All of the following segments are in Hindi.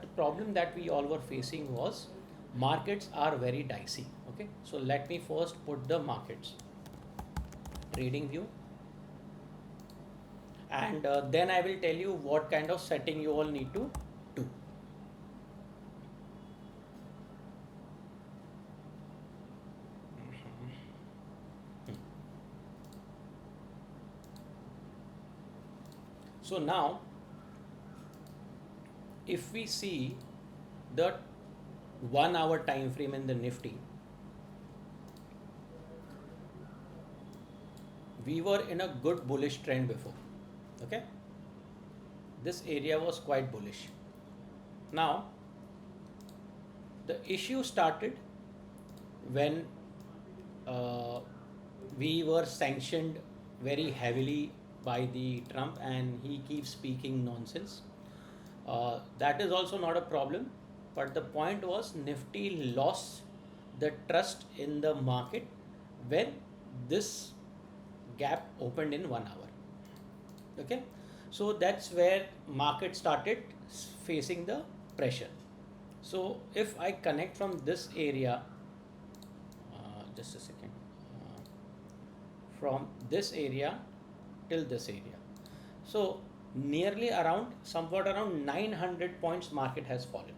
the problem that we all were facing was markets are very dicey. Okay, so let me first put the markets trading view, and then I will tell you what kind of setting you all need to do. So now, if we see the 1 hour time frame in the Nifty, we were in a good bullish trend before. Okay, this area was quite bullish. Now, the issue started when uh, we were sanctioned very heavily by the Trump, and he keeps speaking nonsense. That is also not a problem, but the point was Nifty lost the trust in the market when this gap opened in 1 hour. Okay, so that's where market started facing the pressure. So if I connect from this area, just a second, from this area till this area, so nearly around somewhat around 900 points market has fallen.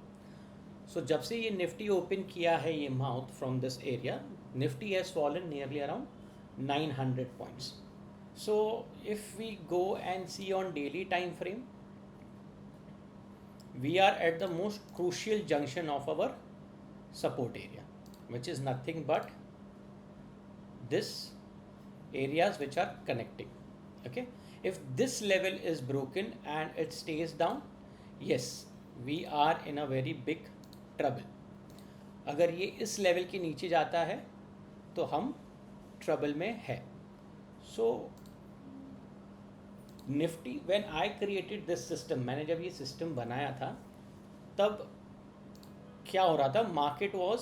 So जब से ये निफ्टी ओपन किया है ये mouth from this area, Nifty has fallen nearly around 900 points. So if we go and see on daily time frame, we are at the most crucial junction of our support area, which is nothing but this areas which are connecting. Okay, if this level is broken and it stays down, yes, we are in a very big trouble. अगर ये इस लेवल के नीचे जाता है तो हम ट्रबल में है. So Nifty, when I created this system, मैंने जब ये सिस्टम बनाया था तब क्या हो रहा था, market was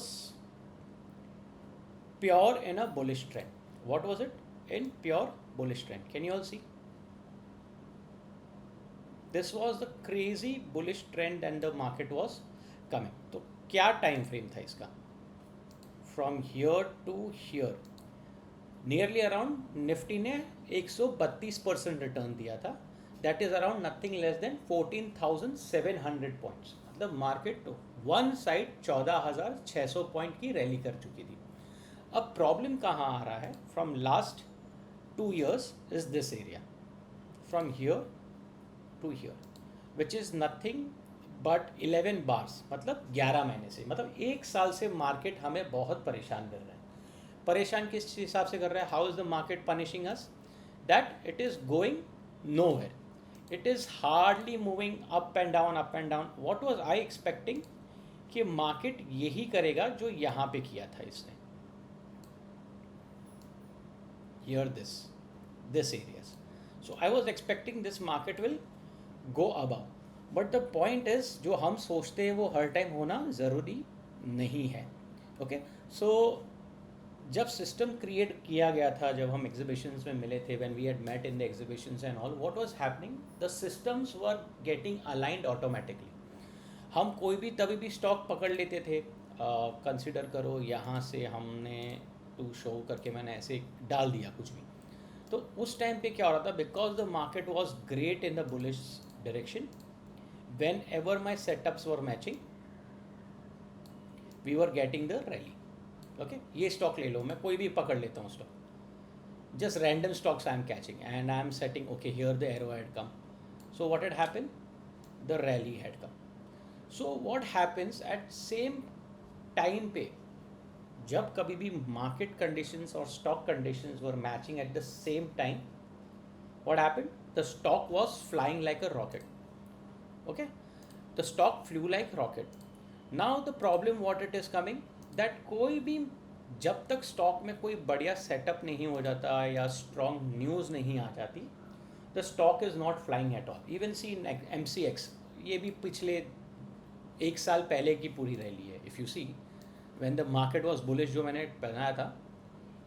pure in a bullish trend. What was it? In pure bullish trend. Can you all see? This was the crazy bullish trend and the market was coming. तो क्या टाइम फ्रेम था इसका? From here to here, nearly around Nifty ने 132% रिटर्न दिया था. That is around nothing less than 14,700 points. मतलब मार्केट वन साइड 14,600 पॉइंट की रैली कर चुकी थी. अब प्रॉब्लम कहाँ आ रहा है? From last 2 years is this area, from here to here, which is nothing but 11 bars. मतलब 11 महीने से, मतलब 1 साल से मार्केट हमें बहुत परेशान कर रहा है. परेशान किस हिसाब से कर रहा है? How is the market punishing us? That it is going nowhere. It is hardly moving up and down, up and down. What was I expecting कि मार्केट यही करेगा जो यहाँ पे किया था इसने. Here this areas. So I was expecting this market will go above, but the point is जो हम सोचते हैं वो हर टाइम होना ज़रूरी नहीं है. ओके, सो जब सिस्टम क्रिएट किया गया था, जब हम एग्जीबिशंस में मिले थे, when we had met in the exhibitions and all, what was happening, the systems were getting aligned automatically. हम कोई भी तभी भी स्टॉक पकड़ लेते थे. कंसिडर करो यहाँ से हमने टू शो करके मैंने ऐसे डाल दिया कुछ भी, तो उस टाइम पे क्या हो रहा था, because the market was great in the bullish direction, whenever my setups were matching, we were getting the rally. Okay, ये स्टॉक ले लो, मैं कोई भी पकड़ लेता हूँ stock, just random stocks I am catching and I am setting, okay, here the arrow had come. So what had happened? The rally had come. So what happens at same time पे, जब कभी भी market conditions और stock conditions were matching at the same time, what happened? The stock was flying like a rocket. Okay, the stock flew like rocket. Now the problem what it is coming, that कोई भी जब तक स्टॉक में कोई बढ़िया सेटअप नहीं हो जाता या स्ट्रॉन्ग न्यूज़ नहीं आ जाती, the stock is not flying at all. Even see in MCX, ये भी पिछले 1 साल पहले की पूरी रैली है. If you see when the market was bullish, जो मैंने बनाया था,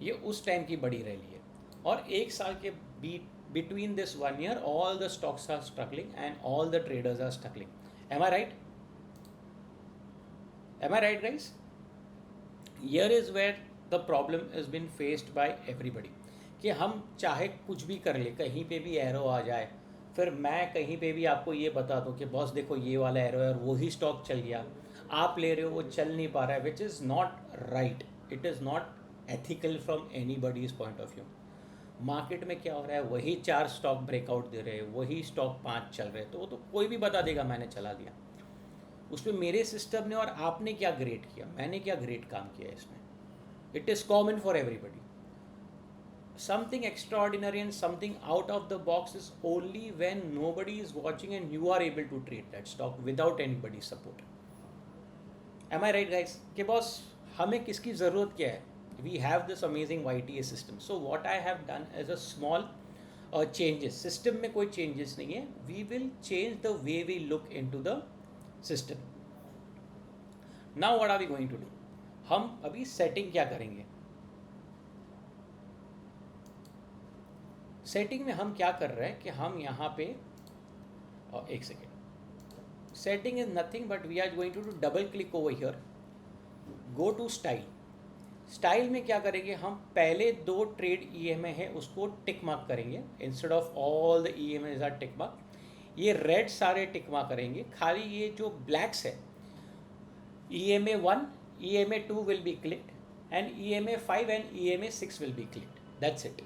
ये उस टाइम की बड़ी रैली है. और 1 साल के between this 1 year, all the stocks are struggling and all the traders are struggling. Am I right? Am I right, guys? Here is where the problem has been faced by everybody, कि हम चाहे कुछ भी कर ले, कहीं पे भी एरो आ जाए, फिर मैं कहीं पे भी आपको ये बता दूं कि बॉस देखो ये वाला एरो है और वही स्टॉक चल गया, आप ले रहे हो वो चल नहीं पा रहा है, which is not right, it is not ethical from anybody's point of view. Market में क्या हो रहा है, वही 4 स्टॉक ब्रेकआउट दे रहे हैं, वही स्टॉक 5 चल रहे हैं, तो वो तो कोई भी बता देगा मैंने चला दिया। उसमें मेरे सिस्टम ने और आपने क्या ग्रेट किया, मैंने क्या ग्रेट काम किया इसमें। It is common for everybody. Something extraordinary and something out of the box is only when nobody is watching and you are able to trade that stock without anybody's support. Am I right, guys? कि बॉस हमें किसकी ज़रूरत क्या है? We have this amazing YTA system. So what I have done is a small changes. System में कोई changes नहीं है. We will change the way we look into the system. Now what are we going to do? हम अभी setting क्या करेंगे? सेटिंग में हम क्या कर रहे हैं कि हम यहाँ पे एक second, setting is nothing but we are going to do double click over here, go to style. Style में क्या करेंगे, हम पहले 2 ट्रेड ईएमए है उसको टिक मार्क करेंगे, instead of all the EMAs are tick mark. ये रेड सारे टिक मार्क करेंगे, खाली ये जो ब्लैक्स है EMA 1 EMA 2 will be clicked and EMA 5 and EMA 6 will be clicked, that's it.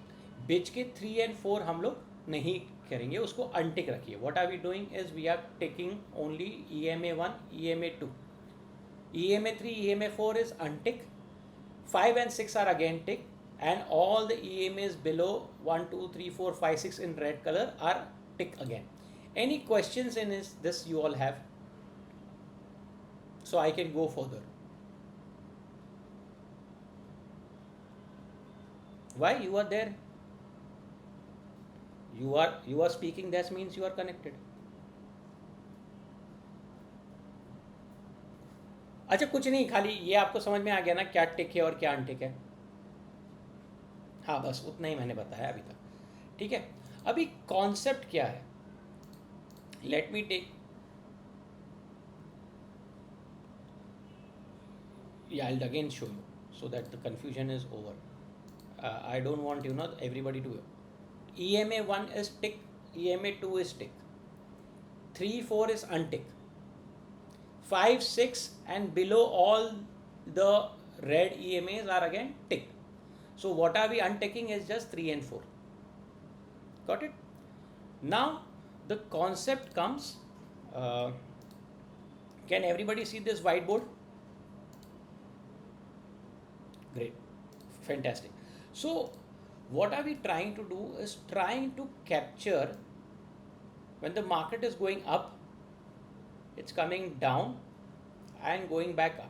बीच के 3 एंड 4 हम लोग नहीं करेंगे, उसको अनटिक रखिए। What are we doing is we are taking only EMA 1 EMA 2 EMA 3 EMA 4 is untick, 5 and 6 are again tick, and all the EMAs below 1 2 3 4 5 6 in red color are tick again. Any questions in this you all have, so I can go further? Why you are there? You are speaking, that means you are connected. अच्छा कुछ नहीं, खाली ये आपको समझ में आ गया ना क्या टिक है और क्या अनटिक है? हाँ बस उतना ही मैंने बताया अभी तक, ठीक है। अभी कॉन्सेप्ट क्या है, let me take, yeah, I'll again show you so that the confusion is over. I don't want everybody to. EMA 1 is tick, EMA 2 is tick, 3 4 is untick, 5 6 and below all the red EMAs are again tick. So what are we unticking is just 3 and 4. Got it? Now the concept comes, can everybody see this whiteboard? Great, fantastic. So what are we trying to do is trying to capture when the market is going up, it's coming down and going back up,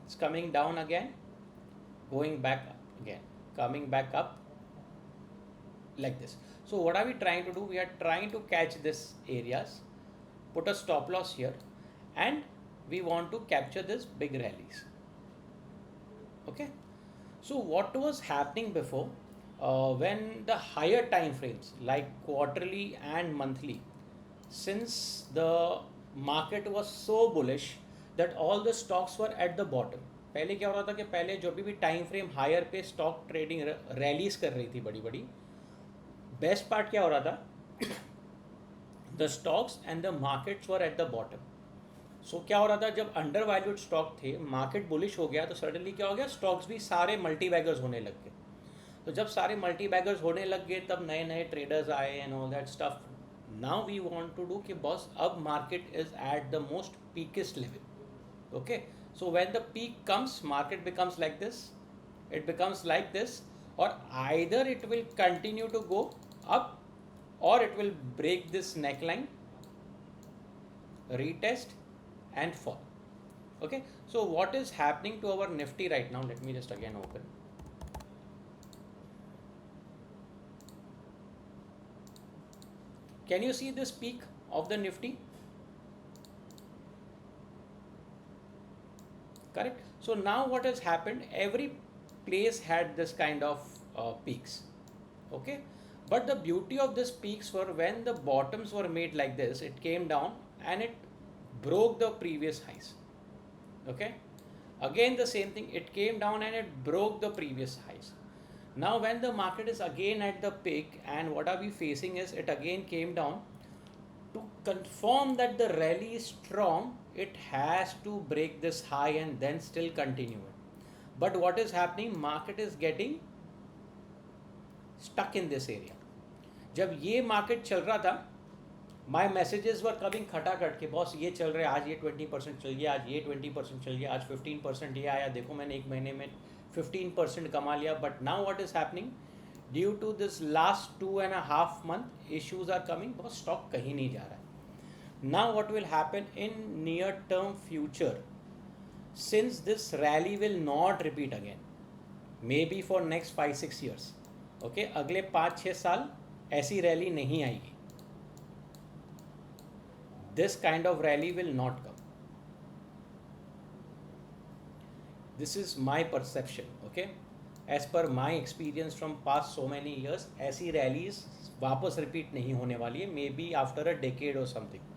it's coming down again, going back up again, coming back up like this. So what are we trying to do, we are trying to catch this areas, put a stop loss here, and we want to capture this big rallies. Okay, so what was happening before, when the higher time frames like quarterly and monthly, since the market was so bullish that all the stocks were at the bottom, पहले क्या हो रहा था कि पहले जो भी टाइम फ्रेम हायर पे स्टॉक ट्रेडिंग रैलीज कर रही थी बड़ी बड़ी, बेस्ट पार्ट क्या हो रहा था, the stocks and the markets were at the bottom. So क्या हो रहा था, जब अंडर वैल्यूड स्टॉक थे, मार्केट बुलिश हो गया तो सडनली क्या हो गया, स्टॉक्स भी सारे मल्टी बैगर्स होने लग गए। तो जब सारे मल्टी बैगर्स होने लग गए तब नए नए ट्रेडर्स आए and all that stuff. Now we want to do कि बॉस अब market is at the most peakest level. Okay, so when the peak comes market becomes like this, it becomes like this, और either it will continue to go up or it will break this neckline, retest and fall. Okay, so what is happening to our Nifty right now, let me just again open. Can you see this peak of the Nifty? Correct. So now what has happened, every place had this kind of peaks. Okay, but the beauty of this peaks were when the bottoms were made like this, it came down and it broke the previous highs. Okay, again the same thing, it came down and it broke the previous highs. Now when the market is again at the peak, and what are we facing is it again came down. To confirm that the rally is strong, it has to break this high and then still continue it. But what is happening, market is getting stuck in this area. जब ये मार्केट चल रहा था, माई मैसेजेस वर कमिंग खटाखट के बॉस ये चल रहा है, आज ये 20% चल गया, आज ये 20% चल गया, आज 15% ये आया, देखो मैंने एक महीने में 15% कमा लिया. But now what is happening, due to this last 2.5 month issues are coming, बहुत स्टॉक कहीं नहीं जा रहा है. Now what will happen in near term future, since this rally will not repeat again, maybe for next 5-6 years. Okay, अगले 5-6 साल ऐसी रैली नहीं आएगी. This kind of rally will not come. This is my perception, okay? As per my experience from past so many years, ऐसी rallies वापस repeat नहीं होने वाली है, maybe after a decade or something.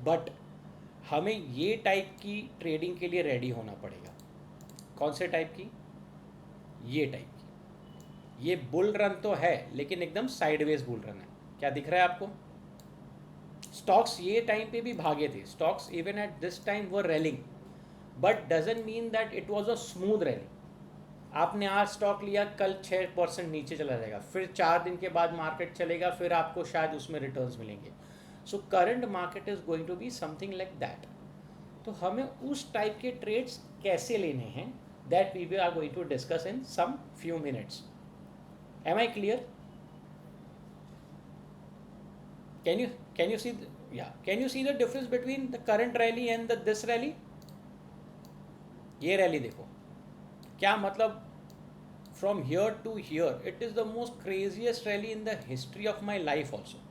But हमें ये टाइप की ट्रेडिंग के लिए रेडी होना पड़ेगा. कौन से टाइप की? ये टाइप की. ये बुल रन तो है, लेकिन एकदम साइडवेज बुल रन है. क्या दिख रहा है आपको? स्टॉक्स ये टाइम पे भी भागे थे, stocks even at this time were railing, but doesn't mean that it was a smooth rally. आपने आज स्टॉक लिया, कल 6% नीचे चला जाएगा, फिर 4 दिन के बाद मार्केट चलेगा, फिर आपको शायद उसमें रिटर्न्स मिलेंगे. So current market is going to be something like that. तो हमें उस टाइप के ट्रेड्स कैसे लेने हैं, that we are going to discuss in some few minutes. Am I clear? Can you see can you see the difference between the current rally and this rally? ये रैली देखो क्या मतलब, from here to here it is the most craziest rally in the history of my life also.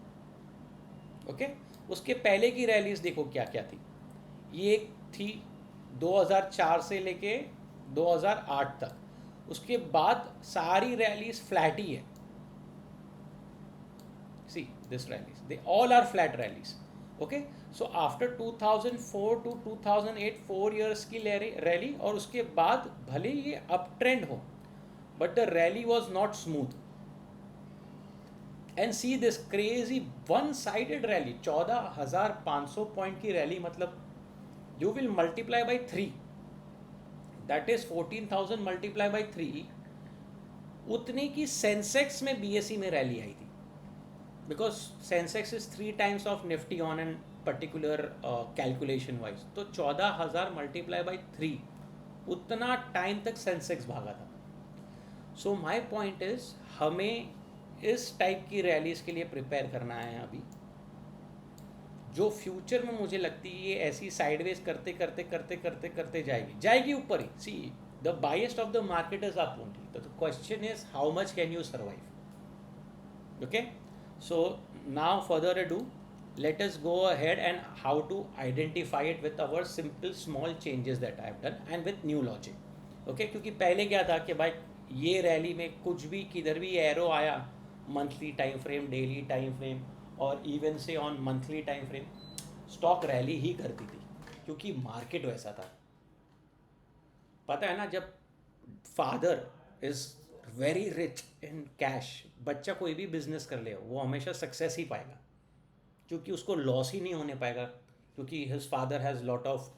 Okay, उसके पहले की रैलीज देखो क्या क्या थी. ये एक थी 2004 से लेके 2008 तक, उसके बाद सारी रैलीज फ्लैट ही है. See this rallies, they all are flat rallies. Okay, so after 2004 to 2008 4 years की रैली, और उसके बाद भले ये अप ट्रेंड हो, but the rally was not smooth. And see this crazy one sided rally, 14,500 point की रैली, मतलब you will multiply by 3, that is 14,000 multiply by 3. उतने की सेंसेक्स में बीएसई में रैली आई थी, because Sensex is 3 times of Nifty on an particular calculation wise. तो 14,000 multiply by 3, उतना टाइम तक Sensex भागा था. So my point is, हमें इस टाइप की रैलीज के लिए प्रिपेयर करना है अभी, जो फ्यूचर में मुझे लगती है ये ऐसी साइडवेज करते करते करते करते करते जाएगी ऊपर ही. See the bias of the market is up only, तो the question is how much can you survive. Okay, so now further ado, let us go ahead and how to identify it with our simple small changes that I have done and with new logic. Okay, क्योंकि पहले क्या था कि भाई ये रैली में कुछ भी किधर भी एरो आया, monthly time frame, daily time frame और इवन से on monthly time frame, stock rally ही करती थी, क्योंकि मार्केट वैसा था. पता है ना, जब father is very rich in cash, बच्चा कोई भी बिजनेस कर ले वो हमेशा सक्सेस ही पाएगा, क्योंकि उसको लॉस ही नहीं होने पाएगा, क्योंकि his father has lot of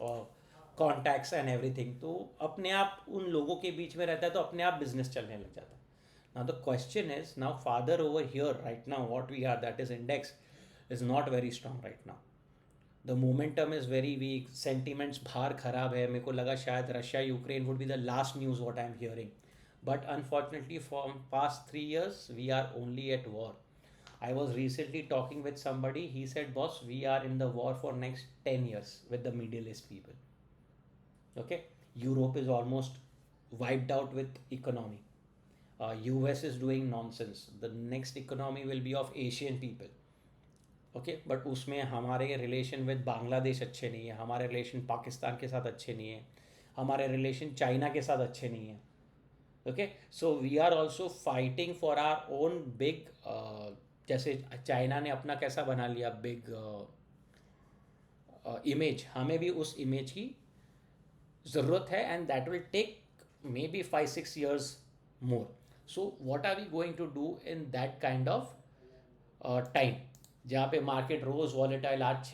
contacts and everything. तो अपने आप उन लोगों के बीच में रहता है, तो अपने आप बिजनेस चलने लग जाता है. Now the question is, now further over here right now what we are, that is index, is not very strong right now. The momentum is very weak, sentiments बाहर ख़राब है. मेरे को लगा शायद Russia Ukraine would be the last news what I am hearing, but unfortunately from past 3 years we are only at war. I was recently talking with somebody, he said, boss, we are in the war for next 10 years with the Middle East people. Okay, Europe is almost wiped out with economy. US is doing nonsense. The next economy will be of Asian people. Okay, but उसमें हमारे रिलेशन विद बांग्लादेश अच्छे नहीं है, हमारे रिलेशन पाकिस्तान के साथ अच्छे नहीं है, हमारे रिलेशन चाइना के साथ अच्छे नहीं है. Okay, so we are also fighting for our own big, जैसे चाइना ने अपना कैसा बना लिया बिग इमेज, हमें भी उस इमेज की ज़रूरत है, and that will take maybe 5-6 years more. So what are we going to do in that kind of time, जहाँ पे मार्केट रोज वॉलेटाइल, आज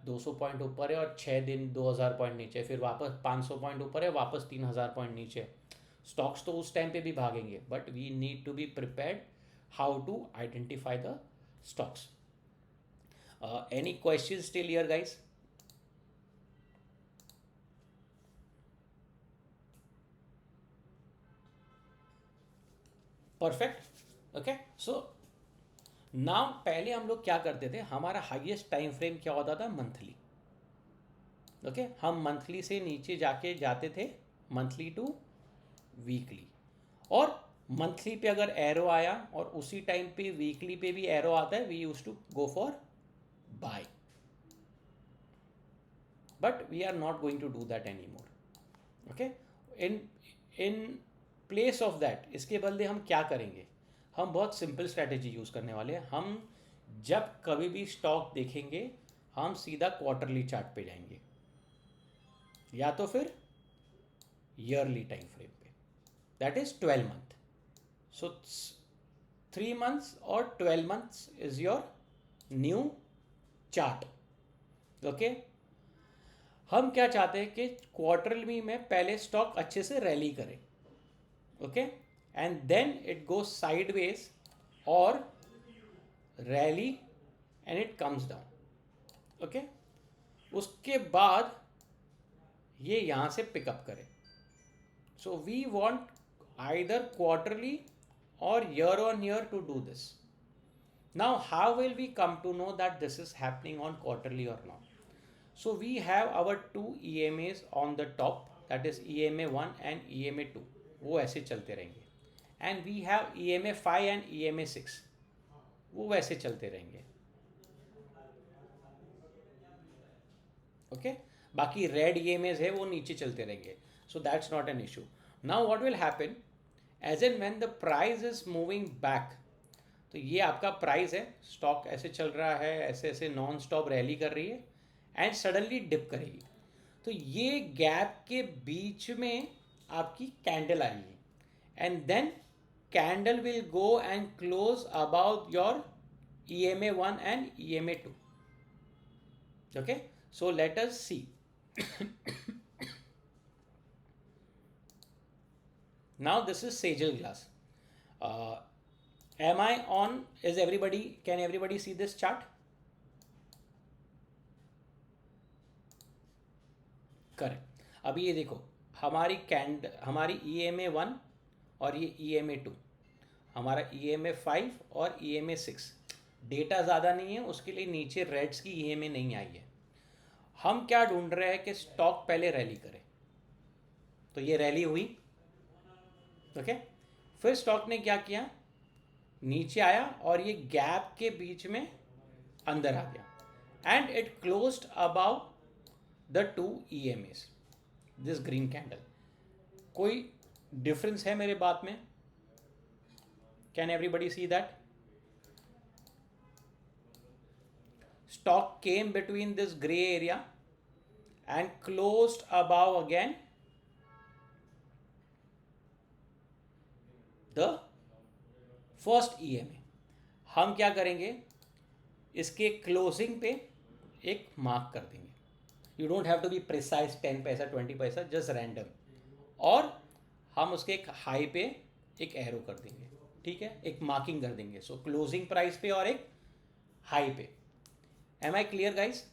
200 पॉइंट ऊपर है और 6 दिन 2000 पॉइंट नीचे, फिर वापस 500 पॉइंट ऊपर है, वापस 3000 पॉइंट नीचे. स्टॉक्स तो उस टाइम पे भी भागेंगे, but we need to be prepared how to identify the stocks. Any question still here guys? Perfect. Okay, so now पहले हम लोग क्या करते थे, हमारा हाईएस्ट टाइम फ्रेम क्या होता था? मंथली. ओके, हम मंथली से नीचे जाके जाते थे मंथली टू वीकली, और मंथली पे अगर एरो आया और उसी टाइम पे वीकली पे भी एरो आता है, we use to go for buy. But we are not going to do that any more. Okay, in in place of that, इसके बदले हम क्या करेंगे? हम बहुत सिंपल स्ट्रैटेजी यूज़ करने वाले हैं. हम जब कभी भी स्टॉक देखेंगे, हम सीधा क्वार्टरली चार्ट पे जाएंगे, या तो फिर ईयरली टाइम फ्रेम पे, that is 12 month. So 3 months और 12 months is your new chart. Okay, हम क्या चाहते हैं कि क्वार्टरली में पहले स्टॉक अच्छे से रैली करे. Okay, and then it goes sideways और rally and it comes down. Okay, उसके बाद ये यहाँ से पिकअप करे. So we want either quarterly or year on year to do this. Now, how will we come to know that this is happening on quarterly or not? So we have our two EMAs on the top, that is EMA 1 and EMA 2. वो ऐसे चलते रहेंगे. And we have EMA 5 and EMA 6. वो वैसे चलते रहेंगे. Okay? बाकी रेड EMAs है वो नीचे चलते रहेंगे. So that's not an issue. Now what will happen? As and when the price is moving back, तो ये आपका प्राइस है, स्टॉक ऐसे चल रहा है, ऐसे ऐसे नॉन स्टॉप रैली कर रही है एंड सडनली डिप करेगी, तो ये गैप के बीच में आपकी कैंडल आएगी and then candle will go and close about your EMA 1 and EMA 2. Okay, so let us see. Now this is Sejal glass. Am I on? Is everybody? Can everybody see this chart? Correct. अभी ये देखो, हमारी EMA 1 और ये EMA 2, हमारा EMA 5 और EMA 6. डेटा ज़्यादा नहीं है, उसके लिए नीचे रेड्स की EMA नहीं आई है. हम क्या ढूंढ रहे हैं कि स्टॉक पहले रैली करे. तो ये रैली हुई. ओके, फिर स्टॉक ने क्या किया? नीचे आया और ये गैप के बीच में अंदर आ गया and it closed above the two EMAs, this green candle. कोई डिफरेंस है मेरे बात में? Can everybody see that? Stock came between this grey area and closed above again the first EMA. हम क्या करेंगे? इसके क्लोजिंग पे एक मार्क कर देंगे. You don't have to be precise 10 पैसा 20 पैसा, जस्ट रैंडम. और हम उसके एक हाई पे एक एरो कर देंगे. ठीक है, एक मार्किंग कर देंगे. सो क्लोजिंग प्राइस पे और एक हाई पे. Am I clear guys?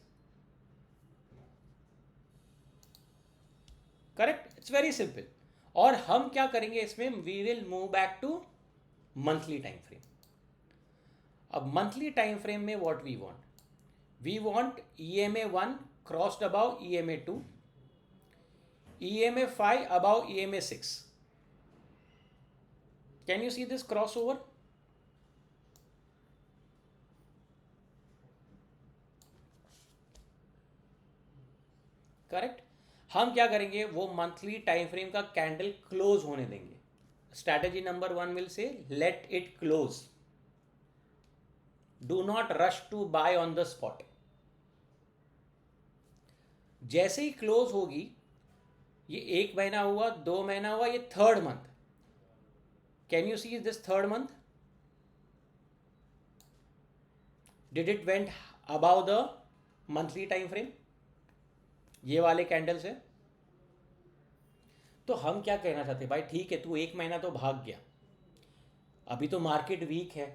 Correct, it's very simple. और हम क्या करेंगे इसमें? We will move back to monthly time frame. अब मंथली टाइम फ्रेम में what we want EMA 1 crossed above EMA 2, EMA 5 above EMA 6. Can you see this cross over? Correct. हम क्या करेंगे? वो मंथली टाइम फ्रेम का कैंडल क्लोज होने देंगे. Strategy number 1 will say let it close. Do not rush to buy on the spot. जैसे ही क्लोज होगी, ये 1 महीना हुआ, 2 महीना हुआ, ये third month. Can you see this third month? Did it went about the monthly time frame ये वाले कैंडल से? तो हम क्या कहना चाहते हैं भाई, ठीक है तू 1 महीना तो भाग गया, अभी तो मार्केट वीक है,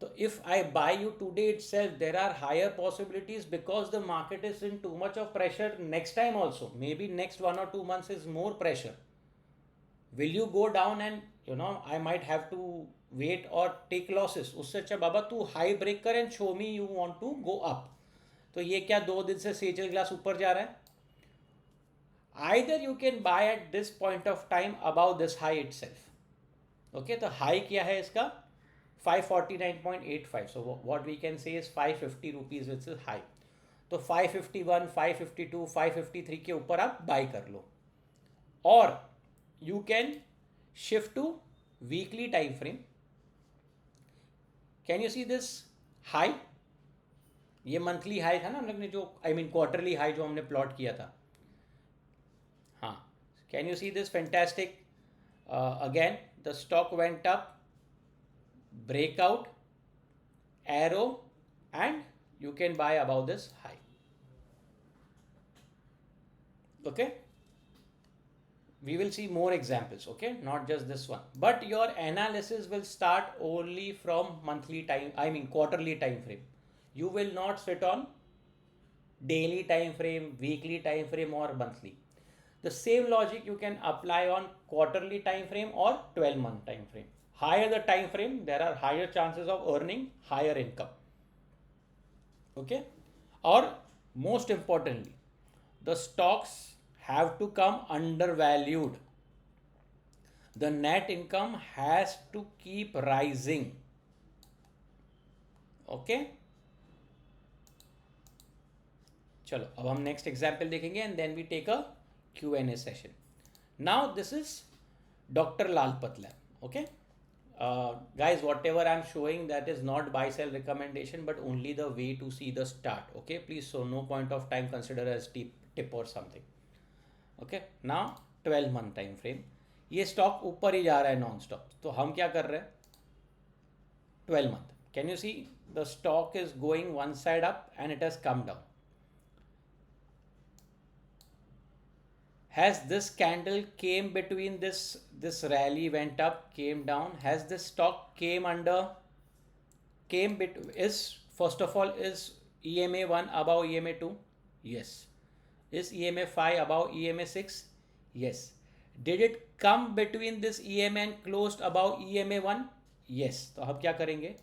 तो if I buy you today itself there are higher possibilities because the market is in too much of pressure next time also, maybe next 1 or 2 months is more pressure. Will you go down and I might have to wait or take losses? उससे अच्छा बाबा तू हाई ब्रेक कर and show me you want to go up. तो ये क्या 2 दिन से सेजल ग्लास ऊपर जा रहा है? Either you can buy at this point of time above this high itself. Okay, तो हाई क्या है इसका? 549.85. So what we can say is 550 rupees which is high. तो 551, 552, 553 के ऊपर आप बाई कर लो. और you can shift to weekly time frame. Can you see this high? ये मंथली हाई था ना हम लोग ने, जो क्वार्टरली हाई जो हमने प्लॉट किया था. हाँ, can you see this fantastic? Again the stock went up, breakout, arrow, and you can buy above this high. Okay, we will see more examples, okay, not just this one, but your analysis will start only from monthly time, quarterly time frame. You will not sit on daily time frame, weekly time frame or monthly. The same logic you can apply on quarterly time frame or 12-month time frame. Higher the time frame, there are higher chances of earning higher income. Okay, or most importantly, the stocks have to come undervalued. The net income has to keep rising. Okay, चलो अब हम नेक्स्ट एग्जाम्पल देखेंगे and then we take a Q&A session. Now this is Dr. Lal Patlab. Okay, guys, whatever I'm showing, that is not buy sell recommendation but only the way to see the start. Okay, please, so no point of time consider as tip or something. Okay, now 12-month time frame, ये स्टॉक ऊपर ही जा रहा है नॉन स्टॉप, तो हम क्या कर रहे हैं? 12 month, can you see the stock is going one side up and it has come down. Has this candle came between this rally, went up, came down? Has this stock came under, is first of all, is EMA 1 above EMA 2? Yes. Is EMA 5 above EMA 6? Yes. Did it come between this EMA and closed above EMA 1? Yes. तो हम क्या करेंगे?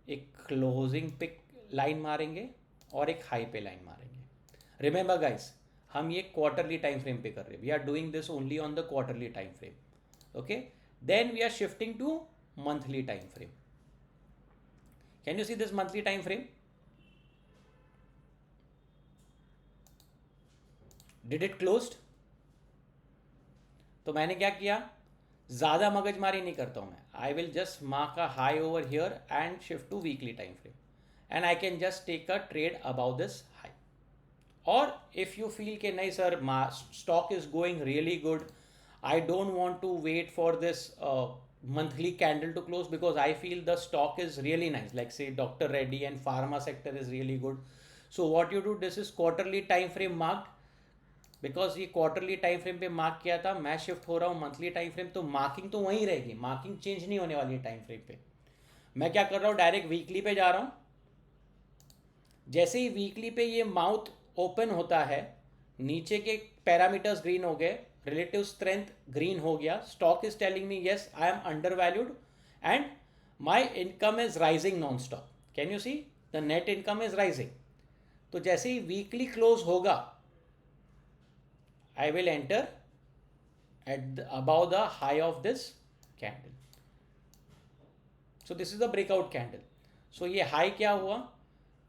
एक क्लोजिंग पे लाइन मारेंगे और एक हाई पे लाइन मारेंगे. रिमेंबर गाइस, हम ये क्वार्टरली टाइम फ्रेम पे कर रहे हैं. We are doing this only on the quarterly time frame. Okay, then we are shifting to monthly time frame. Can you see this monthly time frame? Did it closed? तो मैंने क्या किया, ज़्यादा मगजमारी नहीं करता हूँ मैं. I will just mark a high over here and shift to weekly time frame and I can just take a trade about this high. और इफ यू फील कि नहीं sir, stock is going really good, I don't want to wait for this monthly candle to close because I feel the stock is really nice, like say Dr. Reddy and pharma sector is really good. So what you do, this is quarterly time frame marked, because ये क्वार्टरली टाइम फ्रेम पे मार्क किया था, मैं शिफ्ट हो रहा हूँ मंथली टाइम फ्रेम, तो मार्किंग तो वहीं रहेगी, मार्किंग चेंज नहीं होने वाली है टाइम फ्रेम पे. मैं क्या कर रहा हूँ, डायरेक्ट वीकली पे जा रहा हूँ. जैसे ही वीकली पे ये माउथ ओपन होता है, नीचे के पैरामीटर्स ग्रीन हो गए, रिलेटिव स्ट्रेंथ ग्रीन हो गया, stock is telling me yes I am under valued and my income is rising non stop. Can you see the net income is rising. तो जैसे ही वीकली क्लोज होगा, I will enter at above the high of this candle. So this is the breakout candle. So ये high क्या हुआ?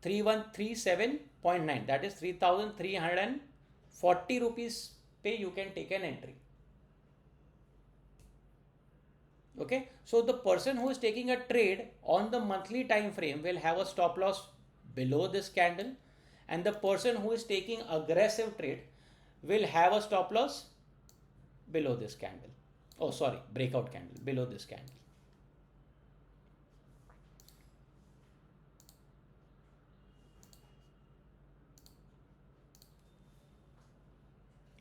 3137.9, that is 3,340 rupees पे you can take an entry. Okay, so the person who is taking a trade on the monthly time frame will have a stop loss below this candle, and the person who is taking aggressive trade will have a stop loss below this candle. Oh, sorry, breakout candle below this candle.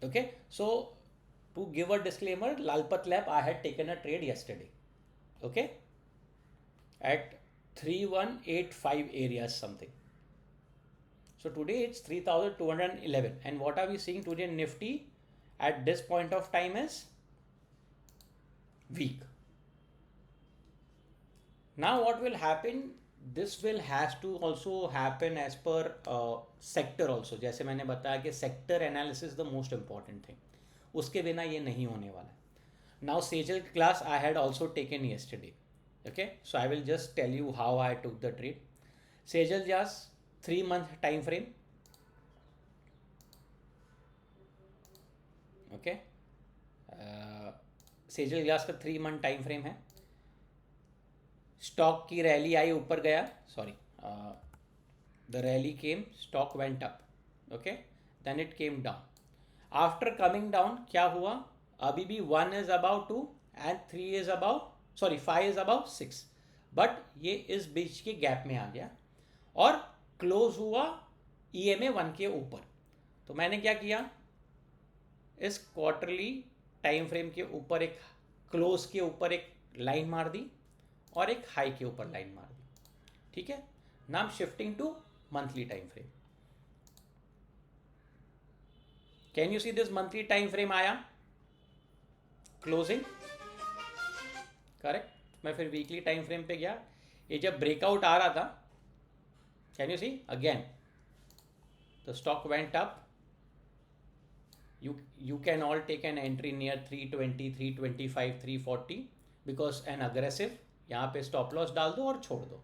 Okay, so to give a disclaimer, Lalpat Lab, I had taken a trade yesterday. Okay, at 3185 areas something. So today it's 3211, and what are we seeing today? Nifty at this point of time is weak. Now what will happen? This will has to also happen as per sector also. जैसे मैंने बताया कि sector analysis the most important thing. उसके बिना ये नहीं होने वाला. Now Sejal class I had also taken yesterday. Okay, so I will just tell you how I took the trade. Sejal just 3-month time frame. Okay, Sejal Glass का 3-month टाइम फ्रेम है. स्टॉक की रैली आई, ऊपर गया, sorry, the rally came, stock went up. Okay, then it came down. After coming down क्या हुआ? अभी भी 1 is above 2 and 3 is above, sorry 5 is above 6, but ये इस बीच के गैप में आ गया और क्लोज हुआ EMA 1 के ऊपर. तो मैंने क्या किया, इस क्वार्टरली टाइम फ्रेम के ऊपर एक क्लोज के ऊपर एक लाइन मार दी और एक हाई के ऊपर लाइन मार दी. ठीक है, now shifting to monthly time frame. Can you see this monthly time frame आया क्लोजिंग, करेक्ट. मैं फिर वीकली टाइम फ्रेम पे गया, ये जब ब्रेकआउट आ रहा था, can you see again the stock went up. You can all take an entry near 320, 325, 340 because an aggressive. यहाँ पे stop loss डाल दो और छोड़ दो.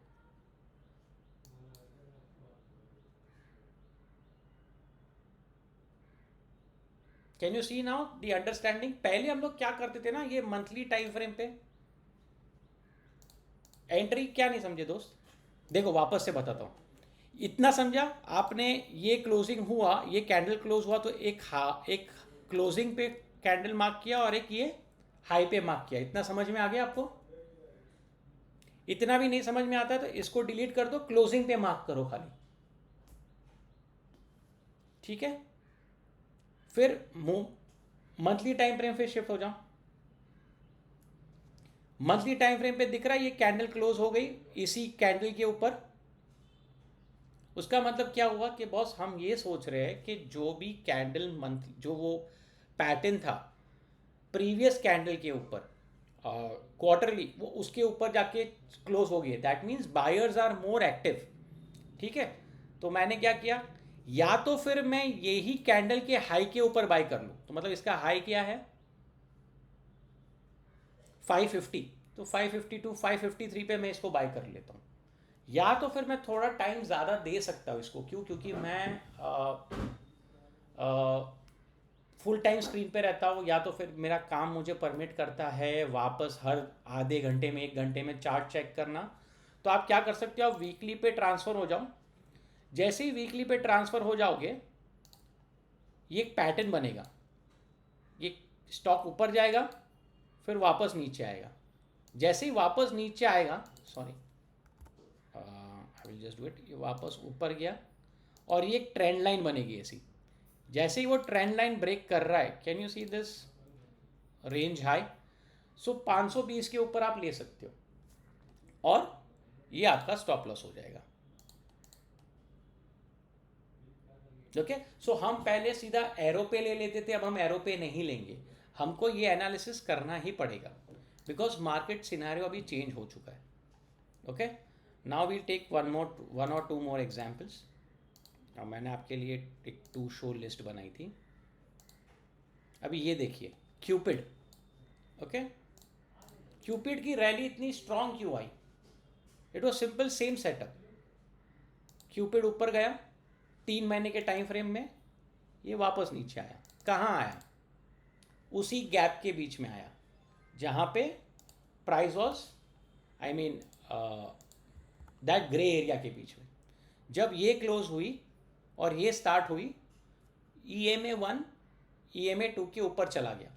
Can you see now the understanding? पहले हम लोग क्या करते थे ना, ये मंथली टाइम फ्रेम पे एंट्री क्या नहीं समझे दोस्त. देखो वापस से बताता हूँ, इतना समझा आपने. ये क्लोजिंग हुआ, ये कैंडल क्लोज हुआ, तो एक क्लोजिंग पे कैंडल मार्क किया और एक ये हाई पे मार्क किया. इतना समझ में आ गया आपको? इतना भी नहीं समझ में आता है तो इसको डिलीट कर दो, क्लोजिंग पे मार्क करो खाली. ठीक है, फिर मंथली टाइम फ्रेम पे शिफ्ट हो जाओ. मंथली टाइम फ्रेम पे दिख रहा है ये कैंडल क्लोज हो गई इसी कैंडल के ऊपर. उसका मतलब क्या हुआ कि बॉस हम ये सोच रहे हैं कि जो भी कैंडल मंथ, जो वो पैटर्न था प्रीवियस कैंडल के ऊपर क्वार्टरली, वो उसके ऊपर जाके क्लोज हो गई. That means buyers are more active. ठीक है, तो मैंने क्या किया, या तो फिर मैं यही कैंडल के हाई के ऊपर बाय कर लूँ. तो मतलब इसका हाई क्या है 550, तो 550 टू 553 पे मैं इसको बाय कर लेता हूँ. या तो फिर मैं थोड़ा टाइम ज़्यादा दे सकता हूँ इसको. क्यों? क्योंकि मैं फुल टाइम स्क्रीन पे रहता हूँ, या तो फिर मेरा काम मुझे परमिट करता है वापस हर आधे घंटे में 1 घंटे में चार्ट चेक करना. तो आप क्या कर सकते हो, आप वीकली पे ट्रांसफ़र हो जाओ. जैसे ही वीकली पे ट्रांसफ़र हो जाओगे, ये एक पैटर्न बनेगा. ये स्टॉक ऊपर जाएगा, फिर वापस नीचे आएगा. जैसे ही वापस नीचे आएगा, sorry I will just do it, ये वापस ऊपर गया और ये एक ट्रेंड लाइन बनेगी ऐसी. जैसे ही वो ट्रेंड लाइन ब्रेक कर रहा है, can you see this range high, so 520 के ऊपर आप ले सकते हो और ये आपका स्टॉप लॉस हो जाएगा. ओके, सो हम पहले सीधा एरो पे ले लेते थे, अब हम एरो पे नहीं लेंगे. हमको ये एनालिसिस करना ही पड़ेगा बिकॉज मार्केट सिनेरियो अभी चेंज हो चुका है. Okay, now we'll take one और टू मोर एग्जाम्पल्स. अब मैंने आपके लिए एक 2 शो लिस्ट बनाई थी. अभी ये देखिए क्यूपिड. ओके, क्यूपिड की रैली इतनी स्ट्रांग क्यों आई? It was simple same setup. Cupid ऊपर गया 3 महीने के टाइम फ्रेम में, ये वापस नीचे आया. कहाँ आया? उसी गैप के बीच में आया जहाँ पे price was, I mean that grey area के बीच में. जब ये क्लोज हुई और ये स्टार्ट हुई, EMA 1 EMA 2 के ऊपर चला गया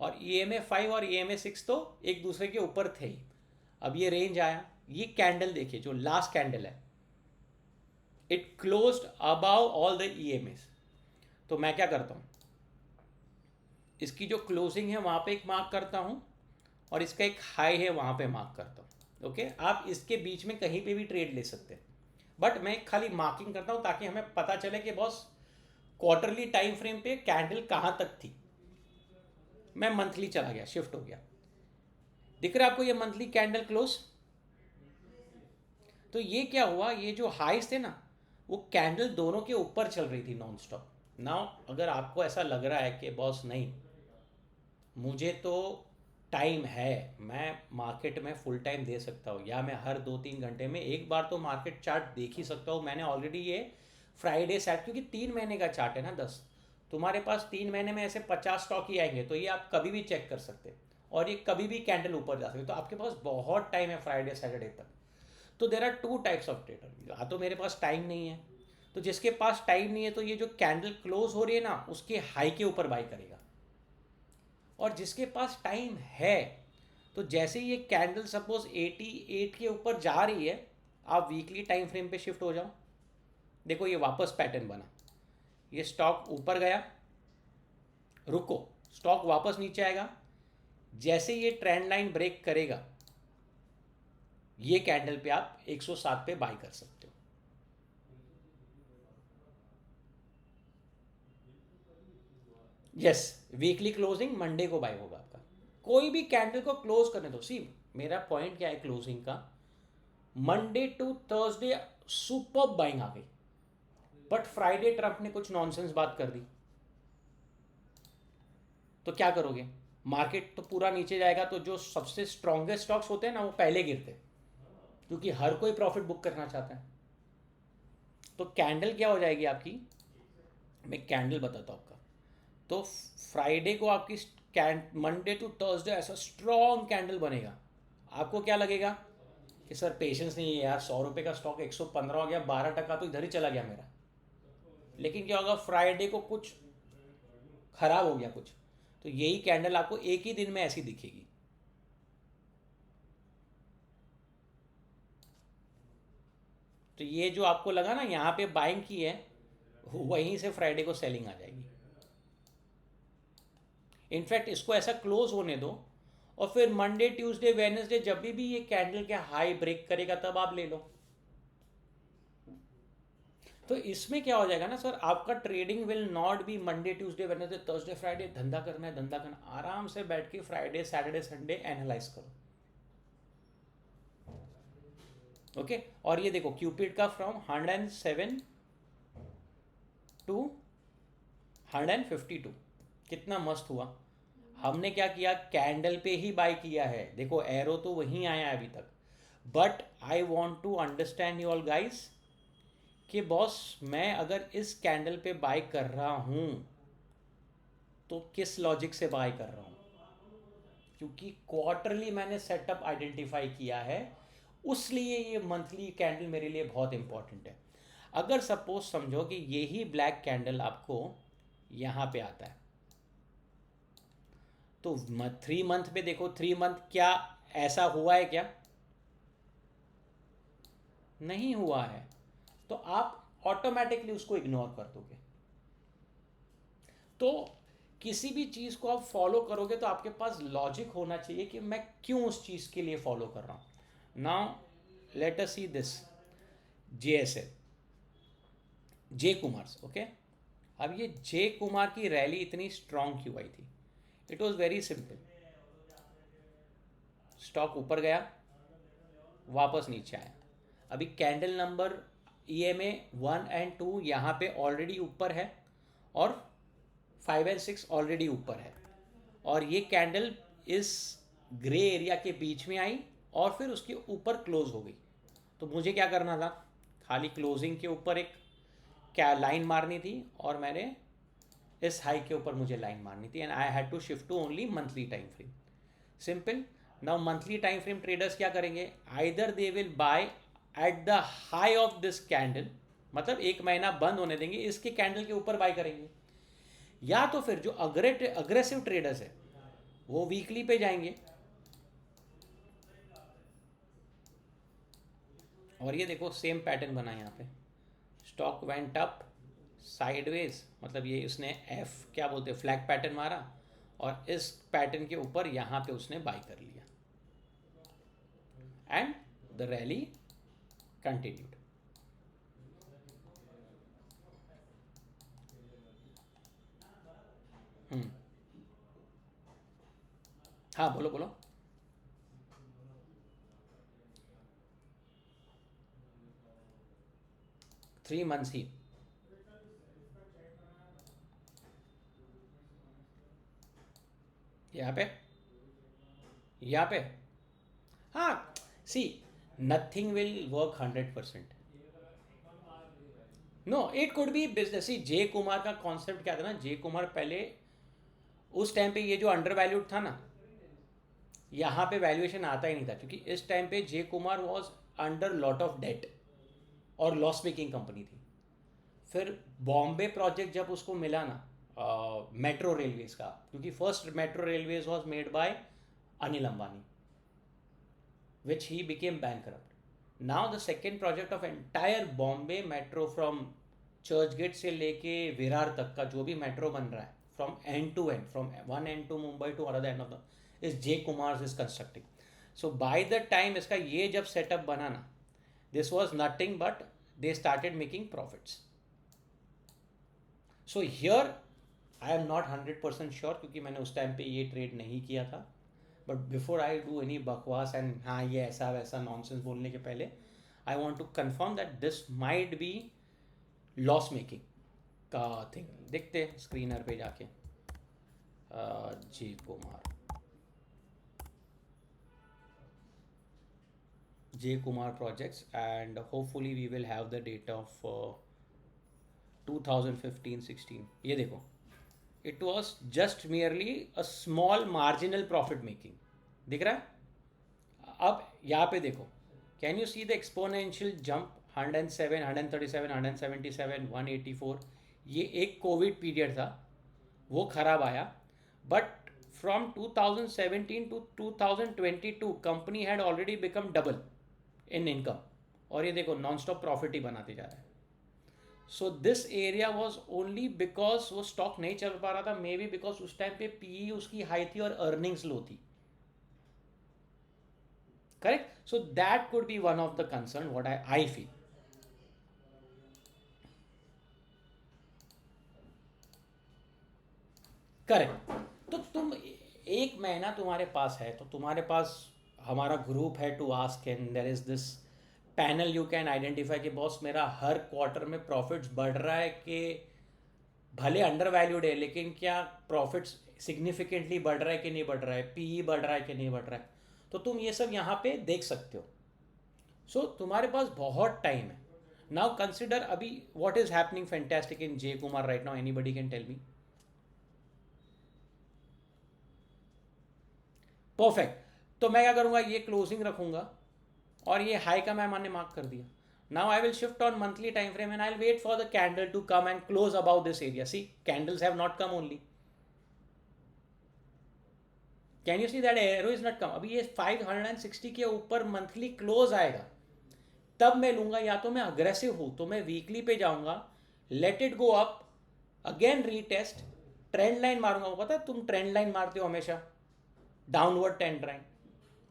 और EMA 5 और EMA 6 तो एक दूसरे के ऊपर थे ही। अब ये रेंज आया, ये कैंडल देखिए जो लास्ट कैंडल है, it closed above all the EMAs। तो मैं क्या करता हूँ, इसकी जो क्लोजिंग है वहाँ पे एक मार्क करता हूँ और इसका एक हाई है वहाँ पे मार्क करता हूँ। ओके, आप इसके बीच में कहीं पे भी ट्रेड ले सकते हैं, बट मैं खाली मार्किंग करता हूँ ताकि हमें पता चले कि बॉस क्वार्टरली टाइम फ्रेम पे कैंडल कहाँ तक थी। मैं मंथली चला गया, शिफ्ट हो गया, दिख रहा है आपको ये मंथली कैंडल क्लोज। तो ये क्या हुआ, ये जो हाइस थे ना वो कैंडल दोनों के ऊपर चल रही थी नॉन स्टॉप। नाउ अगर आपको ऐसा लग रहा है कि बॉस नहीं, मुझे तो टाइम है, मैं मार्केट में फुल टाइम दे सकता हूँ, या मैं हर 2-3 घंटे में एक बार तो मार्केट चार्ट देख ही सकता हूँ। मैंने ऑलरेडी ये फ्राइडे सेट, क्योंकि 3 महीने का चार्ट है ना 10, तुम्हारे पास 3 महीने में ऐसे 50 स्टॉक ही आएंगे, तो ये आप कभी भी चेक कर सकते हैं और ये कभी भी कैंडल ऊपर जा सकते, तो आपके पास बहुत टाइम है फ्राइडे सैटरडे तक। तो there are 2 types of trader, या तो मेरे पास टाइम नहीं है, तो जिसके पास टाइम नहीं है तो ये जो कैंडल क्लोज हो रही है ना उसके हाई के ऊपर बाई करेगा, और जिसके पास टाइम है तो जैसे ही ये कैंडल सपोज 88 के ऊपर जा रही है, आप वीकली टाइम फ्रेम पे शिफ्ट हो जाओ। देखो ये वापस पैटर्न बना, ये स्टॉक ऊपर गया, रुको, स्टॉक वापस नीचे आएगा, जैसे ये ट्रेंड लाइन ब्रेक करेगा ये कैंडल पे आप 107 पे बाई कर सकते हो। यस, वीकली क्लोजिंग मंडे को बाई होगा आपका। कोई भी कैंडल को क्लोज करने दो। सी मेरा पॉइंट क्या है क्लोजिंग का, Monday to Thursday super buying आ गई, बट फ्राइडे ट्रम्प ने कुछ नॉनसेंस बात कर दी, तो क्या करोगे, मार्केट तो पूरा नीचे जाएगा, तो जो सबसे स्ट्रॉन्गेस्ट स्टॉक्स होते हैं ना वो पहले गिरते हैं, क्योंकि हर कोई प्रॉफिट बुक करना चाहता है। तो कैंडल क्या हो जाएगी आपकी, मैं कैंडल बताता हूँ आपका। तो फ्राइडे को आपकी मंडे टू थर्सडे ऐसा स्ट्रॉन्ग कैंडल बनेगा, आपको क्या लगेगा कि सर पेशेंस नहीं है यार, 100 रुपये का स्टॉक 115 हो गया, 12% तो इधर ही चला गया मेरा। लेकिन क्या होगा, फ्राइडे को कुछ खराब हो गया कुछ, तो यही कैंडल आपको एक ही दिन में ऐसी दिखेगी। तो ये जो आपको लगा ना यहाँ पे बाइंग की है, वहीं से फ्राइडे को सेलिंग आ जाएगी। इनफैक्ट इसको ऐसा क्लोज होने दो, और फिर मंडे ट्यूसडे वेडनेसडे जब भी ये कैंडल के हाई ब्रेक करेगा तब आप ले लो। तो इसमें क्या हो जाएगा ना सर, आपका trading will not be Monday Tuesday Wednesday Thursday Friday, धंधा करना है धंधा करना, आराम से बैठ के फ्राइडे सैटरडे संडे एनालाइज करो। ओके और ये देखो क्यूपिड का फ्रॉम 107 टू 152 कितना मस्त हुआ। हमने क्या किया, कैंडल पे ही बाय किया है, देखो एरो तो वहीं आया है अभी तक, but I want to understand you all guys कि बॉस मैं अगर इस कैंडल पे बाय कर रहा हूं तो किस लॉजिक से बाय कर रहा हूं, क्योंकि क्वार्टरली मैंने सेटअप आइडेंटिफाई किया है, उसलिए ये मंथली कैंडल मेरे लिए बहुत इंपॉर्टेंट है। अगर सपोज समझो कि यही ब्लैक कैंडल आपको यहाँ पे आता है, तो 3 मंथ पे देखो, 3 मंथ क्या ऐसा हुआ है क्या, नहीं हुआ है, तो आप ऑटोमेटिकली उसको इग्नोर कर दोगे। तो किसी भी चीज़ को आप फॉलो करोगे तो आपके पास लॉजिक होना चाहिए कि मैं क्यों उस चीज़ के लिए फॉलो कर रहा हूँ। Now let us see this JSL, J Kumars. Okay, अब ये जे कुमार की रैली इतनी स्ट्रांग क्यों आई थी, it was very simple, stock ऊपर गया वापस नीचे आया, अभी कैंडल नंबर EMA 1 और 2 यहाँ पे ऑलरेडी ऊपर है और 5 और 6 ऑलरेडी ऊपर है, और ये कैंडल इस ग्रे एरिया के बीच में आई और फिर उसके ऊपर क्लोज हो गई। तो मुझे क्या करना था, खाली क्लोजिंग के ऊपर एक क्या लाइन मारनी थी, और मैंने इस हाई के ऊपर मुझे लाइन मारनी थी, and I had to shift to only monthly time frame. Simple. Now monthly time frame traders क्या करेंगे, either they will buy at the high of this candle, मतलब 1 महीना बंद होने देंगे, इसके कैंडल के ऊपर बाय करेंगे, या तो फिर जो अग्रेसिव ट्रेडर्स है वो वीकली पे जाएंगे। और ये देखो सेम पैटर्न बना यहाँ पे, स्टॉक वेंट अप साइडवेज, मतलब ये उसने एफ क्या बोलते हैं फ्लैग पैटर्न मारा, और इस पैटर्न के ऊपर यहाँ पे उसने बाई कर लिया एंड द रैली कंटिन्यूड। हाँ बोलो बोलो। 3 months ही। यहाँ पे, यहाँ पे, हाँ, see, nothing will work 100%। No, it could be business. See, Jay Kumar का कॉन्सेप्ट क्या था ना, जय कुमार पहले उस टाइम पे ये जो अंडर वैल्यूड था ना, यहाँ पे वैल्यूएशन आता ही नहीं था, क्योंकि इस टाइम पे J Kumar was under lot of debt और लॉस मेकिंग कंपनी थी। फिर बॉम्बे प्रोजेक्ट जब उसको मिला ना, मेट्रो रेलवेज का, क्योंकि first metro railways was made by Anil Ambani, which he became bankrupt. Now the second project of entire Bombay metro from Churchgate से लेके विरार तक का जो भी मेट्रो बन रहा है, from end to end, from one end to Mumbai to other end of the, is J Kumar is constructing. So by the time इसका ये जब सेटअप बना ना, this was nothing but they started making profits. So here I am not 100% sure, क्योंकि मैंने उस टाइम पे ये ट्रेड नहीं किया था, but before I do any बकवास एंड हाँ ये ऐसा वैसा नॉनसेंस बोलने के पहले, I want to confirm that this might be loss making का थिंग। देखते स्क्रीनर पे जाके, G Kumar, J Kumar projects, and hopefully we will have the data of 2015-16। ये देखो, it was just merely a small marginal profit making, दिख रहा है। अब यहाँ पे देखो, can you see the exponential jump, 107, 137, 177, 184। ये एक कोविड पीरियड था, वो खराब आया, but from 2017 to 2022 company had already become double in income, और ये देखो नॉन स्टॉप प्रॉफिट ही बनाते जा रहा है। So this area was only because वो स्टॉक नहीं चल पा रहा था, मे बी बिकॉज उस टाइम पे पीई उसकी हाई थी और अर्निंग्स लो थी। Correct? So that could be one of the concern what I feel. Correct. तो तुम एक महीना तुम्हारे पास है, तो तुम्हारे पास हमारा ग्रुप है to ask, and there is this panel you can identify कि बॉस मेरा हर क्वार्टर में प्रॉफिट्स बढ़ रहा है कि भले अंडर वैल्यूड है, लेकिन क्या प्रॉफिट्स सिग्निफिकेंटली बढ़ रहा है कि नहीं बढ़ रहा है, पीई बढ़ रहा है कि नहीं बढ़ रहा है, तो तुम ये सब यहाँ पे देख सकते हो। सो तुम्हारे पास बहुत टाइम है। नाउ कंसिडर अभी what is happening fantastic in J Kumar right now, anybody can tell me. Perfect. तो मैं क्या करूंगा, ये क्लोजिंग रखूंगा और ये हाई का मैंने मार्क कर दिया। Now I will shift on monthly time frame and I will wait for the candle to come and close about this area. See, candles have not come only, can you see that arrow is not come. अभी ये 560 के ऊपर मंथली क्लोज आएगा, तब मैं लूंगा। या तो मैं अग्रेसिव हूं तो मैं वीकली पे जाऊंगा, late it go up, again retest, trend line मारूंगा। वो पता है तुम ट्रेंड लाइन मारते हो हमेशा, डाउनवर्ड ट्रेंड लाइन,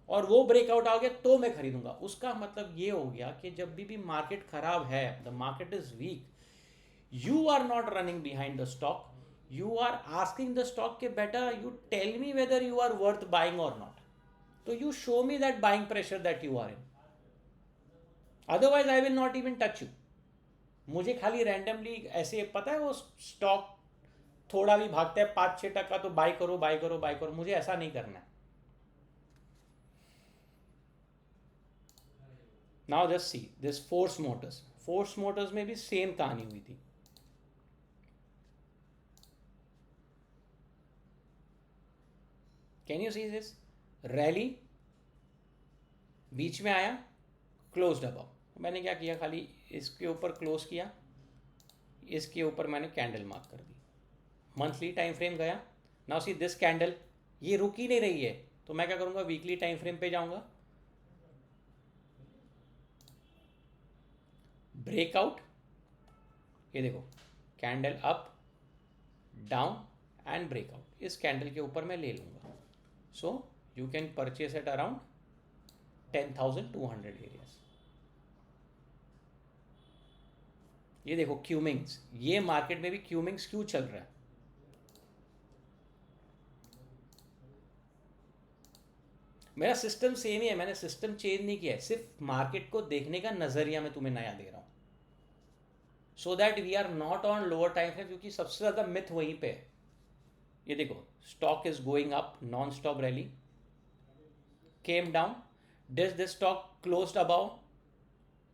और वो ब्रेकआउट आ गया तो मैं खरीदूंगा। उसका मतलब ये हो गया कि जब भी मार्केट खराब है, the market is weak, you are not running behind the stock, you are asking the stock ke beta you tell me whether you are worth buying or not, so you show me that buying pressure that you are in, otherwise I will not even touch you। मुझे खाली रैंडमली ऐसे पता है वो स्टॉक थोड़ा भी भागता है 5-6% तो बाय करो बाय करो बाय करो, मुझे ऐसा नहीं करना है। Now just see this Force Motors, Force Motors में भी सेम कहानी हुई थी। Can you see this rally, बीच में आया, क्लोज्ड अबव। मैंने क्या किया, खाली इसके ऊपर क्लोज किया, इसके ऊपर मैंने कैंडल मार्क कर दी, मंथली टाइम फ्रेम गया। नाउ सी दिस कैंडल, ये रुक ही नहीं रही है, तो मैं क्या करूंगा, वीकली टाइम फ्रेम पे जाऊंगा, ब्रेकआउट, ये देखो candle up down and breakout, इस कैंडल के ऊपर मैं ले लूंगा. So you can purchase at around 10,200 areas. ये देखो क्यूमिंग्स, ये मार्केट में भी क्यूमिंग्स क्यों चल रहा है? मेरा सिस्टम सेम ही है, मैंने सिस्टम चेंज नहीं किया है, सिर्फ मार्केट को देखने का नजरिया मैं तुम्हें नया दे रहा हूं, so that we are not on lower time frame, क्योंकि सबसे ज्यादा मिथ वहीं पे है. ये देखो stock is going up, non stop rally, came down, does this stock closed above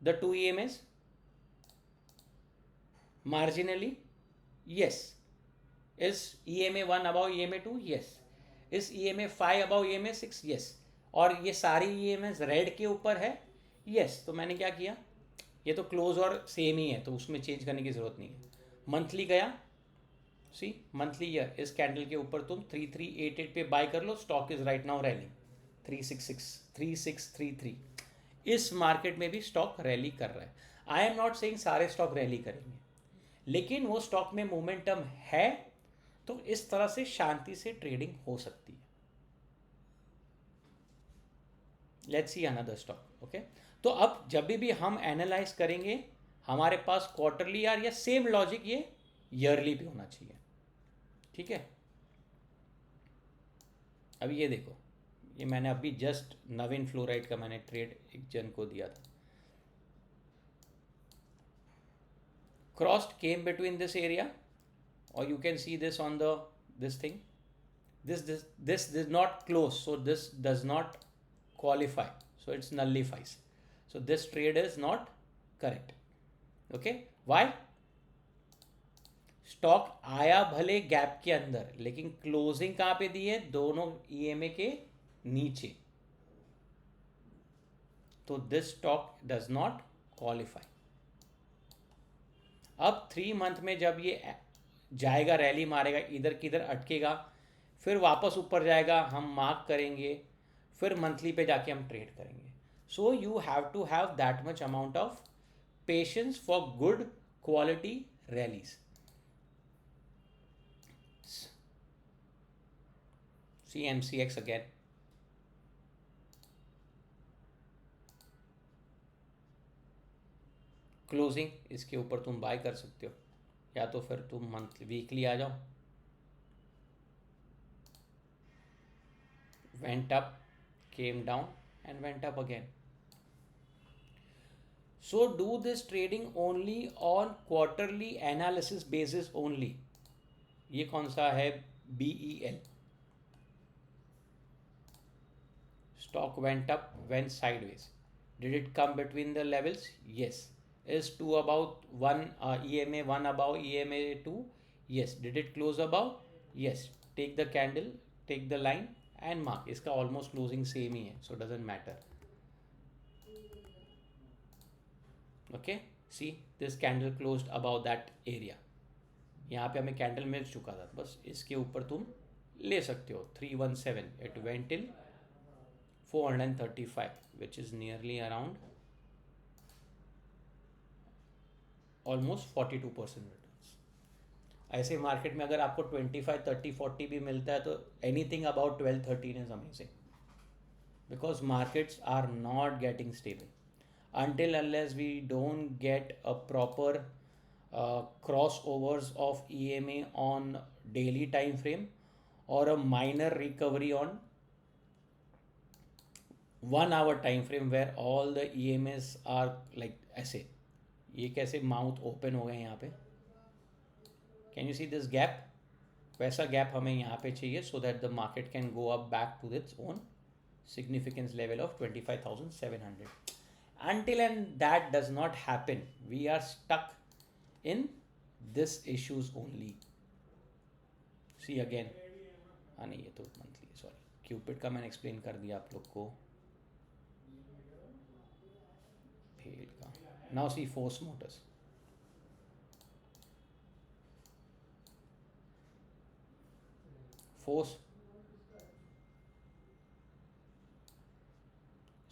the two EMAs? Marginally, yes. Is EMA 1 above EMA 2? Yes. Is EMA 5 above EMA 6? Yes. और ये सारी EMAs रेड के ऊपर है, yes. तो मैंने क्या किया, ये तो क्लोज और सेम ही है, तो उसमें चेंज करने की जरूरत नहीं है. मंथली गया, सी मंथली ईयर, इस कैंडल के ऊपर तुम 3388 पे बाय कर लो, stock is right now rally 3633. इस मार्केट में भी स्टॉक रैली कर रहा है. आई एम नॉट सेइंग सारे स्टॉक रैली करेंगे, लेकिन वो स्टॉक में मोमेंटम है, तो इस तरह से शांति से ट्रेडिंग हो सकती है. Let's see another stock. Okay, तो अब जब भी हम एनालाइज करेंगे, हमारे पास क्वार्टरली यार या सेम लॉजिक ये ईयरली भी होना चाहिए. ठीक है, अब ये देखो, ये मैंने अभी जस्ट नवीन फ्लोराइड का मैंने ट्रेड एक जन को दिया था. Crossed came between this area, और you can see this on the this thing. This did not close, so this does not qualify, so it's nullifies. So this trade is not correct. Okay, why? Stock आया भले गैप के अंदर, लेकिन क्लोजिंग कहां पे दी है, दोनों ईएमए के नीचे, तो this stock does not qualify. अब 3 मंथ में जब ये जाएगा, रैली मारेगा, इधर किधर अटकेगा, फिर वापस ऊपर जाएगा, हम मार्क करेंगे, फिर मंथली पे जाके हम ट्रेड करेंगे. So you have to have that much amount of patience for good quality rallies. See MCX again, closing, इसके ऊपर तुम बाय कर सकते हो, या तो फिर तुम मंथली वीकली आ जाओ. went up, came down and went up again. So do this trading only on quarterly analysis basis only. ये कौन सा है, BEL. Stock went up, went sideways. Did it come between the levels? Yes. Is 2 above 1, EMA 1 above EMA 2? Yes. Did it close above? Yes. Take the candle, take the line and mark. इसका almost closing same ही है, so doesn't matter. Okay, see this candle closed above that area. यहाँ पे हमें कैंडल मिल चुका था, बस इसके ऊपर तुम ले सकते हो. 317, it went till 435, which is nearly around almost 42% returns. ऐसे मार्केट में अगर आपको 25, 30, 40 भी मिलता है, तो anything about 12, 13 is amazing, because markets are not getting stable until unless we don't get a proper crossovers of EMA on daily time frame, or a minor recovery on 1 hour time frame where all the EMAs are like ऐसे, ये कैसे माउथ ओपन हो गए यहाँ पे, can you see this gap, वैसा गैप हमें यहाँ पे चाहिए, so that the market can go up back to its own significance level of 25,700. Until and that does not happen, we are stuck in this issues only. See again, नहीं ये तो मंथली, सॉरी, क्यूपिड का मैंने एक्सप्लेन कर दिया आप लोग को, फेल का. Now see force Motors, force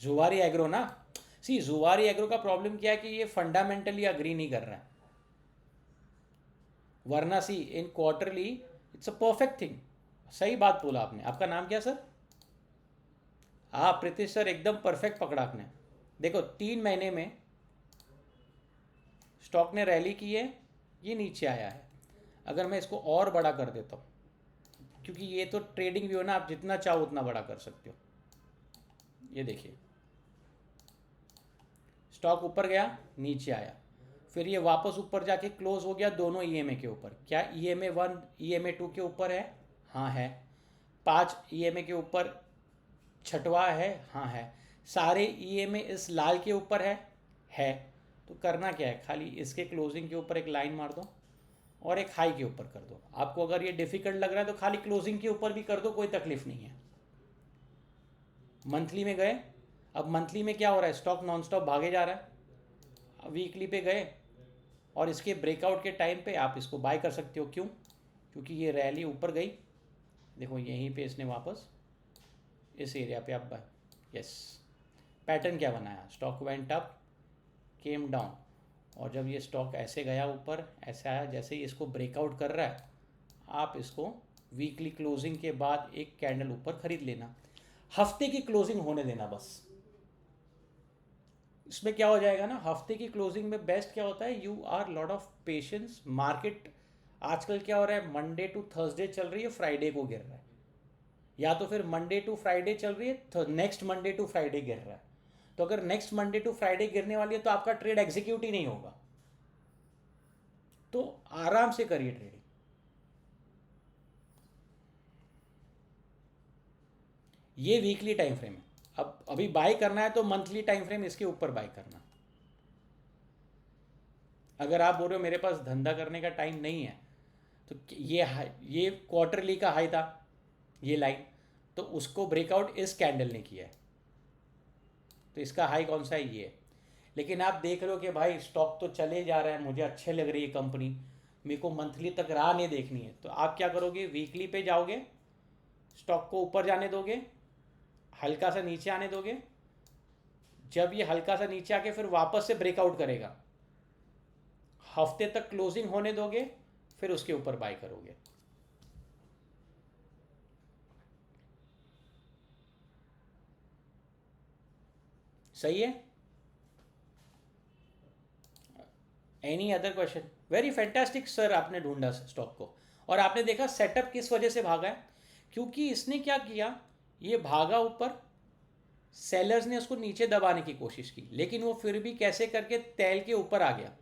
Zuari agro ना, सी जुवारी एग्रो का प्रॉब्लम क्या है कि ये फंडामेंटली अग्री नहीं कर रहा है, वरना see in quarterly it's a perfect thing. सही बात बोला आपने। आपका नाम क्या सर? हाँ प्रीतिश सर, एकदम परफेक्ट पकड़ा आपने। देखो 3 महीने में स्टॉक ने रैली की है, ये नीचे आया है। अगर मैं इसको और बड़ा कर देता हूँ, क्योंकि ये तो ट्रेडिंग व्यू है ना, आप जितना चाहो उतना बड़ा कर सकते हो। ये देखिए स्टॉक ऊपर गया, नीचे आया, फिर ये वापस ऊपर जाके क्लोज हो गया दोनों ईएमए के ऊपर। क्या EMA 1 EMA 2 के ऊपर है? हाँ है। 5 EMA के ऊपर छठवा है? हाँ है। सारे EMA इस लाल के ऊपर है। तो करना क्या है, खाली इसके क्लोजिंग के ऊपर एक लाइन मार दो और एक हाई के ऊपर कर दो। आपको अगर ये डिफिकल्ट लग रहा है तो खाली क्लोजिंग के ऊपर भी कर दो, कोई तकलीफ नहीं है। मंथली में गए, अब मंथली में क्या हो रहा है, स्टॉक नॉन स्टॉप भागे जा रहा है। वीकली पे गए और इसके ब्रेकआउट के टाइम पे आप इसको बाय कर सकते हो। क्यों? क्योंकि ये रैली ऊपर गई, देखो यहीं पे इसने वापस इस एरिया पे आप बाय, यस। पैटर्न क्या बनाया, stock went up, came down, और जब ये स्टॉक ऐसे गया ऊपर, ऐसे आया, जैसे ही इसको ब्रेकआउट कर रहा है आप इसको वीकली क्लोजिंग के बाद एक कैंडल ऊपर खरीद लेना। हफ्ते की क्लोजिंग होने देना बस। इसमें क्या हो जाएगा ना, हफ्ते की क्लोजिंग में बेस्ट क्या होता है, you are lot of patience. Market आजकल क्या हो रहा है, मंडे टू थर्सडे चल रही है, फ्राइडे को गिर रहा है, या तो फिर मंडे टू फ्राइडे चल रही है तो नेक्स्ट मंडे टू फ्राइडे गिर रहा है। तो अगर नेक्स्ट मंडे टू फ्राइडे गिरने वाली है तो आपका ट्रेड एग्जीक्यूट ही नहीं होगा। तो आराम से करिए ट्रेडिंग। ये वीकली टाइम फ्रेम है। अब अभी बाय करना है तो मंथली टाइम फ्रेम इसके ऊपर बाय करना। अगर आप बोल रहे हो मेरे पास धंधा करने का टाइम नहीं है, तो ये क्वार्टरली का हाई था, ये लाइन, तो उसको ब्रेकआउट इस कैंडल ने किया है। तो इसका हाई कौन सा है, ये। लेकिन आप देख रहे हो कि भाई स्टॉक तो चले जा रहा है, मुझे अच्छे लग रही है कंपनी, मेरे को मंथली तक राह नहीं देखनी है, तो आप क्या करोगे, वीकली पे जाओगे, स्टॉक को ऊपर जाने दोगे, हल्का सा नीचे आने दोगे, जब ये हल्का सा नीचे आके फिर वापस से ब्रेकआउट करेगा, हफ्ते तक क्लोजिंग होने दोगे, फिर उसके ऊपर बाय करोगे। सही है। Any other question? Very fantastic sir, आपने ढूंढा स्टॉक को। और आपने देखा सेटअप किस वजह से भागा है, क्योंकि इसने क्या किया, ये भागा ऊपर, सेलर्स ने उसको नीचे दबाने की कोशिश की, लेकिन वो फिर भी कैसे करके तैल के ऊपर आ गया।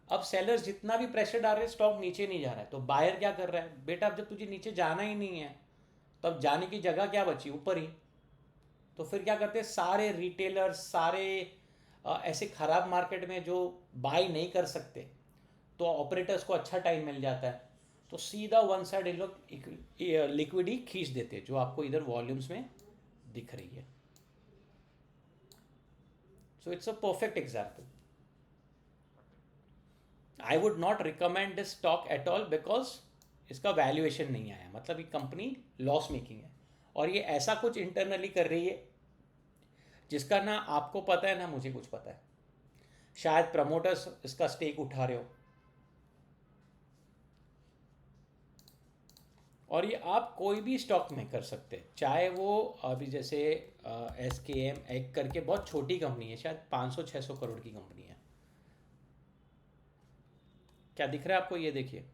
अब सेलर्स जितना भी प्रेशर डाल रहे हैं, स्टॉक नीचे नहीं जा रहा है, तो बायर क्या कर रहा है, बेटा अब जब तुझे नीचे जाना ही नहीं है तो अब जाने की जगह क्या बची, ऊपर ही। तो फिर क्या करते हैं सारे रिटेलर्स, सारे ऐसे खराब मार्केट में जो बाई नहीं कर सकते, तो ऑपरेटर्स को अच्छा टाइम मिल जाता है, तो सीधा वन साइड इन लोग लिक्विड ही खींच देते हैं, जो आपको इधर वॉल्यूम्स में दिख रही है। So it's a perfect example. I would not recommend this stock at all, because इसका वैल्यूएशन नहीं आया, मतलब ये कंपनी लॉस मेकिंग है, और ये ऐसा कुछ इंटरनली कर रही है जिसका ना आपको पता है ना मुझे कुछ पता है। शायद प्रमोटर्स इसका स्टेक उठा रहे हो, और ये आप कोई भी स्टॉक में कर सकते हैं, चाहे वो अभी जैसे SKM एक करके बहुत छोटी कंपनी है, शायद 500-600 करोड़ की कंपनी है। क्या दिख रहा है आपको, ये देखिए,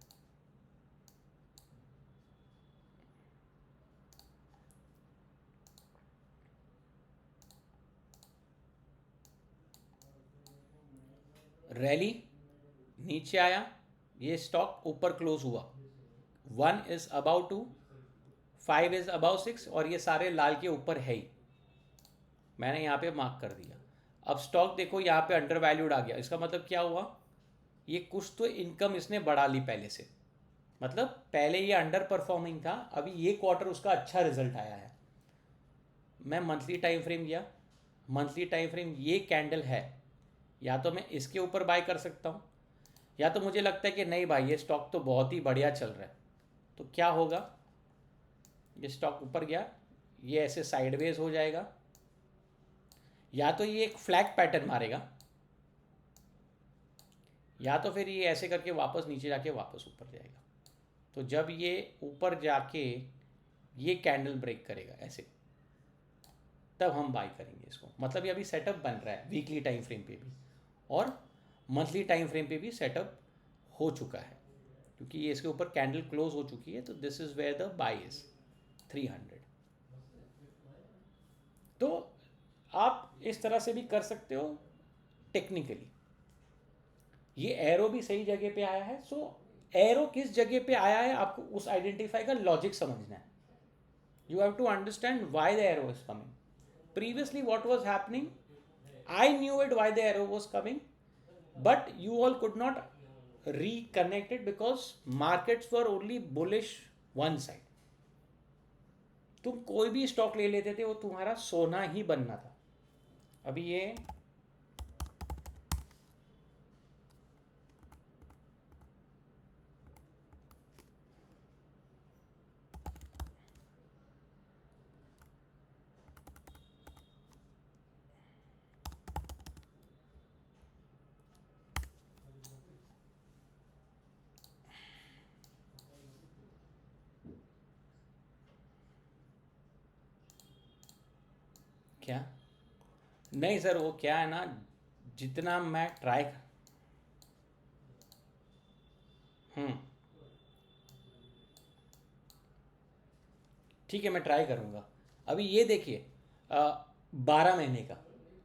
रैली, नीचे आया, ये स्टॉक ऊपर क्लोज हुआ, 1 इज अबाउट 2, 5 इज अबाउट 6, और ये सारे लाल के ऊपर है ही, मैंने यहाँ पे मार्क कर दिया। अब स्टॉक देखो यहाँ पे अंडर वैल्यूड आ गया, इसका मतलब क्या हुआ, ये कुछ तो इनकम इसने बढ़ा ली पहले से, मतलब पहले ये अंडर परफॉर्मिंग था, अभी ये क्वार्टर उसका अच्छा रिजल्ट आया है। मैं मंथली टाइम फ्रेम गया, मंथली टाइम फ्रेम ये कैंडल है, या तो मैं इसके ऊपर बाय कर सकता हूँ, या तो मुझे लगता है कि नहीं भाई ये स्टॉक तो बहुत ही बढ़िया चल रहा है, तो क्या होगा, ये स्टॉक ऊपर गया, ये ऐसे साइडवेज हो जाएगा, या तो ये एक फ्लैग पैटर्न मारेगा, या तो फिर ये ऐसे करके वापस नीचे जाके वापस ऊपर जाएगा। तो जब ये ऊपर जाके ये कैंडल ब्रेक करेगा ऐसे, तब हम बाय करेंगे इसको। मतलब ये अभी सेटअप बन रहा है वीकली टाइम फ्रेम पे भी, और मंथली टाइम फ्रेम पे भी सेटअप हो चुका है, क्योंकि ये इसके ऊपर कैंडल क्लोज हो चुकी है। तो this is where the buy is 300। तो आप इस तरह से भी कर सकते हो टेक्निकली। ये एरो भी सही जगह पे आया है। सो एरो किस जगह पे आया है आपको उस आइडेंटिफाई का लॉजिक समझना है। You have to understand why the arrow is coming. Previously what was happening, I knew it why the arrow was coming, but you all could not reconnect it because markets were only bullish one side। तुम कोई भी स्टॉक ले लेते थे वो तुम्हारा सोना ही बनना था। अभी ये क्या, नहीं सर, वो क्या है ना, जितना मैं ट्राई, हम्म, ठीक है मैं ट्राई करूँगा। अभी ये देखिए 12 महीने का,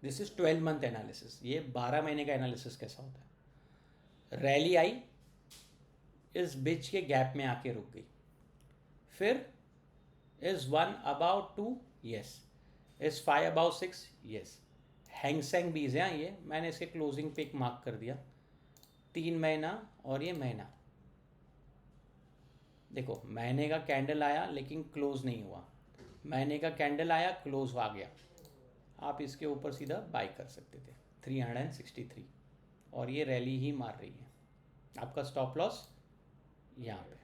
दिस इज 12 मंथ एनालिसिस। ये 12 महीने का एनालिसिस कैसा होता है। रैली आई, इस बीच के गैप में आके रुक गई, फिर is 1 above 2, yes, is 5 above 6, yes. Hang Seng बीज है ये, मैंने इसके क्लोजिंग पे एक मार्क कर दिया। 3 महीना और ये महीना, देखो महीने का कैंडल आया लेकिन क्लोज नहीं हुआ, महीने का कैंडल आया क्लोज आ गया। आप इसके ऊपर सीधा बाय कर सकते थे 363, और ये रैली ही मार रही है। आपका स्टॉप लॉस यहाँ पे।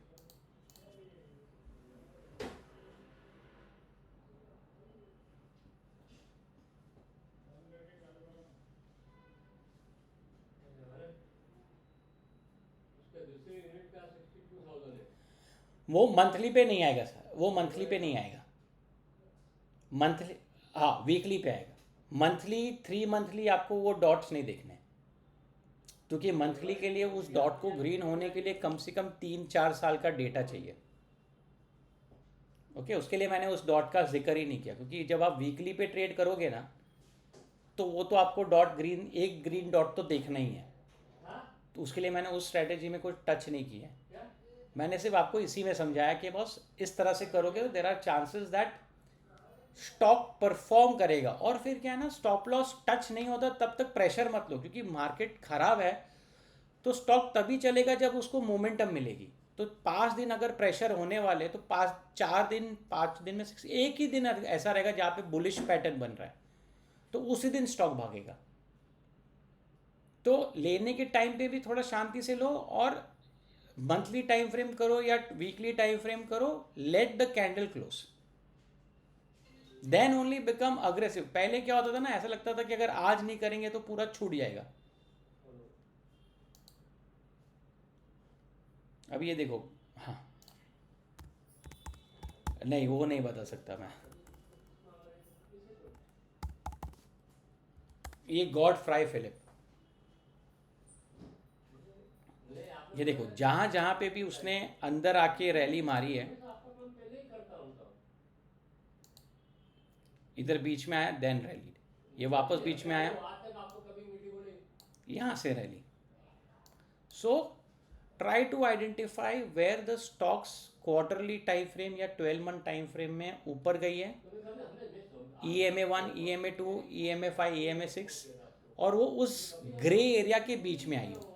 वो मंथली पे नहीं आएगा सर, वो मंथली पे नहीं आएगा। मंथली, हाँ वीकली पे आएगा। मंथली 3 मंथली आपको वो डॉट्स नहीं देखने, क्योंकि मंथली के लिए उस डॉट को ग्रीन होने के लिए कम से कम 3-4 साल का डेटा चाहिए। ओके, उसके लिए मैंने उस डॉट का जिक्र ही नहीं किया, क्योंकि जब आप वीकली पे ट्रेड करोगे ना, तो वो तो आपको डॉट ग्रीन, एक ग्रीन डॉट तो देखना ही है। तो उसके लिए मैंने उस स्ट्रैटेजी में कुछ टच नहीं किया। मैंने सिर्फ आपको इसी में समझाया कि बॉस इस तरह से करोगे तो there are chances that stock perform करेगा। और फिर क्या है ना, स्टॉप लॉस टच नहीं होता तब तक प्रेशर मत लो, क्योंकि मार्केट खराब है तो स्टॉक तभी चलेगा जब उसको मोमेंटम मिलेगी। तो 5 दिन अगर प्रेशर होने वाले, तो 4 दिन 5 दिन में से एक ही दिन ऐसा रहेगा जहाँ पे बुलिश पैटर्न बन रहा है, तो उसी दिन स्टॉक भागेगा। तो लेने के टाइम पे भी थोड़ा शांति से लो, और मंथली टाइम फ्रेम करो या वीकली टाइम फ्रेम करो, let the candle close, then only become aggressive. पहले क्या होता था ना, ऐसा लगता था कि अगर आज नहीं करेंगे तो पूरा छूट जाएगा। अब ये देखो, हाँ, नहीं वो नहीं बता सकता मैं। ये गॉड फ्राई फिलिप, ये देखो जहां जहां पे भी उसने अंदर आके रैली मारी है, इधर बीच में आया देन रैली, ये वापस बीच में आया, यहां से rally. So try to identify where the stocks quarterly time frame या 12 मंथ टाइम फ्रेम में ऊपर गई है, EMA 1, EMA 2, EMA 5, EMA 6, और वो उस ग्रे एरिया के बीच में आई हो,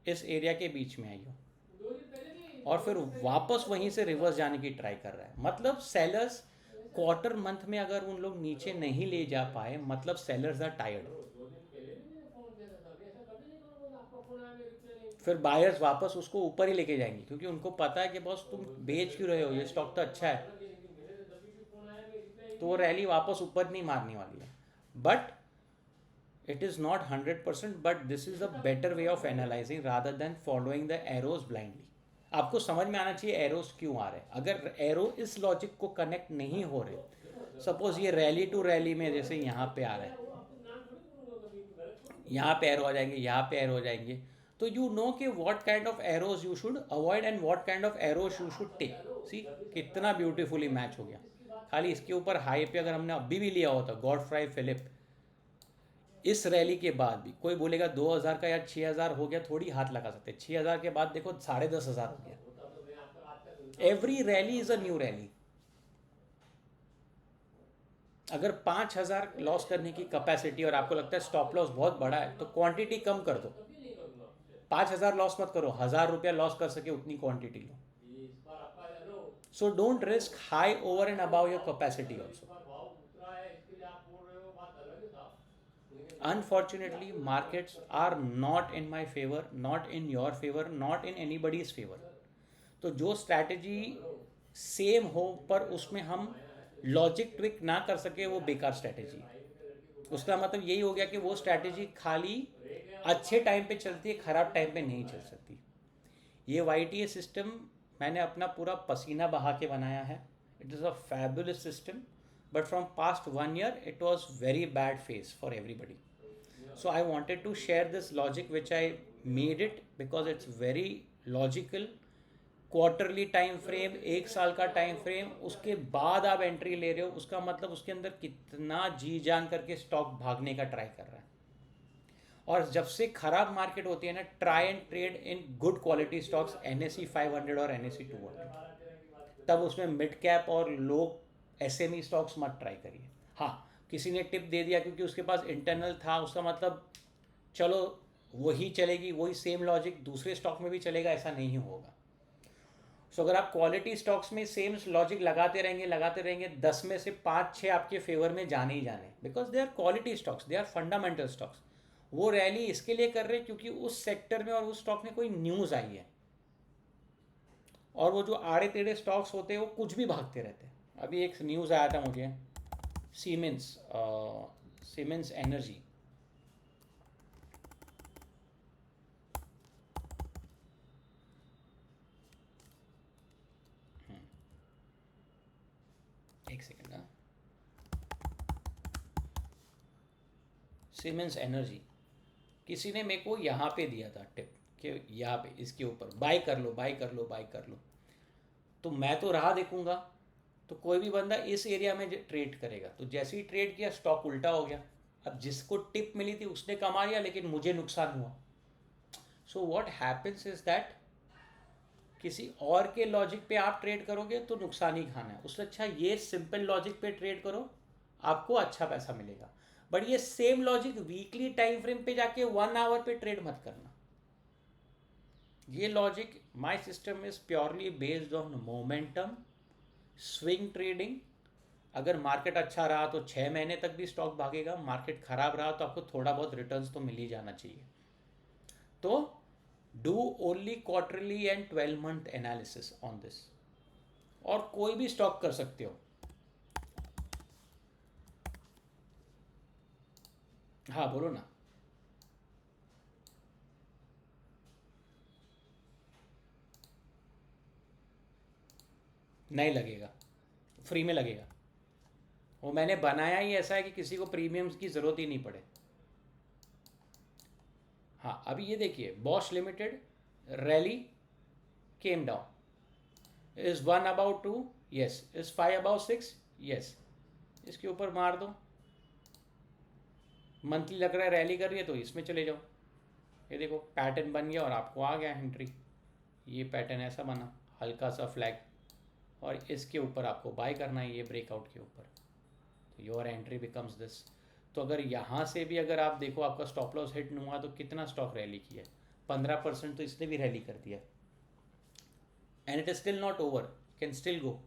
इस एरिया के बीच में आई हो, और फिर वापस वहीं से रिवर्स जाने की ट्राई कर रहा है। मतलब सेलर्स क्वार्टर मंथ में अगर उन लोग नीचे नहीं ले जा पाए, मतलब सेलर्स आर टायर्ड। फिर बायर्स वापस उसको ऊपर ही लेके जाएंगे, क्योंकि उनको पता है कि बॉस तुम बेच क्यों रहे हो, ये स्टॉक तो अच्छा है। तो वो रैली वापस ऊपर नहीं मारने वाली है. But it is not 100%, but this is a better way of analyzing rather than following the arrows blindly. आपको समझ में आना चाहिए एरोस क्यों आ रहे हैं. अगर एरो इस लॉजिक को कनेक्ट नहीं हो रहे, सपोज ये रैली टू रैली में जैसे यहाँ पे आ रहा है, यहाँ पे एरो आ जाएंगे, यहाँ पे एरो आ जाएंगे, तो यू नो कि what kind of arrows you should avoid and what kind of arrows you should take. See कितना ब्यूटीफुली मैच हो गया. खाली इसके ऊपर हाई पे अगर हमने अभी भी लिया होता गॉडफ्राई फिलिप, इस रैली के बाद भी कोई बोलेगा 2000 का या 6000 हो गया, थोड़ी हाथ लगा सकते. 6000 के बाद देखो 10,500 हो गया. Every rally is a new rally. अगर 5000 लॉस करने की कैपेसिटी और आपको लगता है स्टॉप लॉस बहुत बड़ा है, तो क्वांटिटी कम कर दो. 5000 लॉस मत करो, 1000 रुपया लॉस कर सके उतनी क्वांटिटी लो. So don't risk high over and above your capacity also. Unfortunately, markets are not in my favor, not in your favor, not in anybody's favor. तो जो स्ट्रैटेजी सेम हो पर उसमें हम लॉजिक ट्विक ना कर सके, वो बेकार स्ट्रैटेजी. उसका मतलब यही हो गया कि वो स्ट्रैटेजी खाली अच्छे टाइम पे चलती है, खराब टाइम पे नहीं चल सकती. ये YTA सिस्टम मैंने अपना पूरा पसीना बहा के बनाया है. It is a fabulous system, but from past 1 year it was very bad phase for everybody. So I wanted to share this logic which I made it because it's very logical. Quarterly time frame, एक साल का टाइम फ्रेम, उसके बाद आप एंट्री ले रहे हो, उसका मतलब उसके अंदर कितना जी जान करके स्टॉक भागने का ट्राई कर रहा है. और जब से खराब मार्केट होती है ना, try and trade in good quality stocks, NSE 500 और NSE 200. तब उसमें मिड कैप और लो SME स्टॉक्स मत ट्राई करिए. हाँ, किसी ने टिप दे दिया क्योंकि उसके पास इंटरनल था, उसका मतलब चलो वही चलेगी, वही सेम लॉजिक दूसरे स्टॉक में भी चलेगा, ऐसा नहीं होगा. सो अगर आप क्वालिटी स्टॉक्स में सेम लॉजिक लगाते रहेंगे 10 में से 5-6 आपके फेवर में जाने ही जाने, because they are quality stocks, they are fundamental stocks. वो रैली इसके लिए कर रहे क्योंकि उस सेक्टर में और उस स्टॉक में कोई न्यूज़ आई है. और वो जो आड़े टेढ़े स्टॉक्स होते हैं वो कुछ भी भागते रहते हैं. अभी एक न्यूज़ आया था मुझे, सीमेंस एनर्जी. एक सेकेंड. सीमेंस एनर्जी, किसी ने मेरे को यहाँ पे दिया था टिप कि यहाँ पे इसके ऊपर बाय कर लो, बाय कर लो, बाय कर लो. तो मैं तो राह देखूंगा, तो कोई भी बंदा इस एरिया में ट्रेड करेगा, तो जैसे ही ट्रेड किया स्टॉक उल्टा हो गया. अब जिसको टिप मिली थी उसने कमा लिया, लेकिन मुझे नुकसान हुआ. So what happens is that किसी और के लॉजिक पे आप ट्रेड करोगे तो नुकसान ही खाना है. उससे अच्छा ये सिंपल लॉजिक पे ट्रेड करो, आपको अच्छा पैसा मिलेगा. बट ये same logic weekly time frame पे जाके 1 आवर पे ट्रेड मत करना. ये logic, my system is purely based on momentum, swing trading. अगर मार्केट अच्छा रहा तो 6 महीने तक भी स्टॉक भागेगा, मार्केट खराब रहा तो आपको थोड़ा बहुत रिटर्न्स तो मिल ही जाना चाहिए. तो do only quarterly and 12 month analysis on this. और कोई भी स्टॉक कर सकते हो. हाँ बोलो ना. नहीं लगेगा, फ्री में लगेगा. वो मैंने बनाया ही ऐसा है कि किसी को प्रीमियम्स की ज़रूरत ही नहीं पड़े. हाँ, अभी ये देखिए, Bosch limited rally came down, is 1 about 2, yes, is 5 about 6, yes. इसके ऊपर मार दो. मंथली लग रहा है रैली कर रही है तो इसमें चले जाओ. ये देखो पैटर्न बन गया और आपको आ गया एंट्री. ये पैटर्न ऐसा बना, हल्का सा फ्लैग, और इसके ऊपर आपको बाय करना है, ये ब्रेकआउट के ऊपर. तो योर एंट्री बिकम्स दिस. तो अगर यहाँ से भी अगर आप देखो आपका स्टॉप लॉस हिट नहीं हुआ तो कितना स्टॉक रैली किया है, 15%. तो इसने भी रैली कर दिया, and it is still not over, can still go.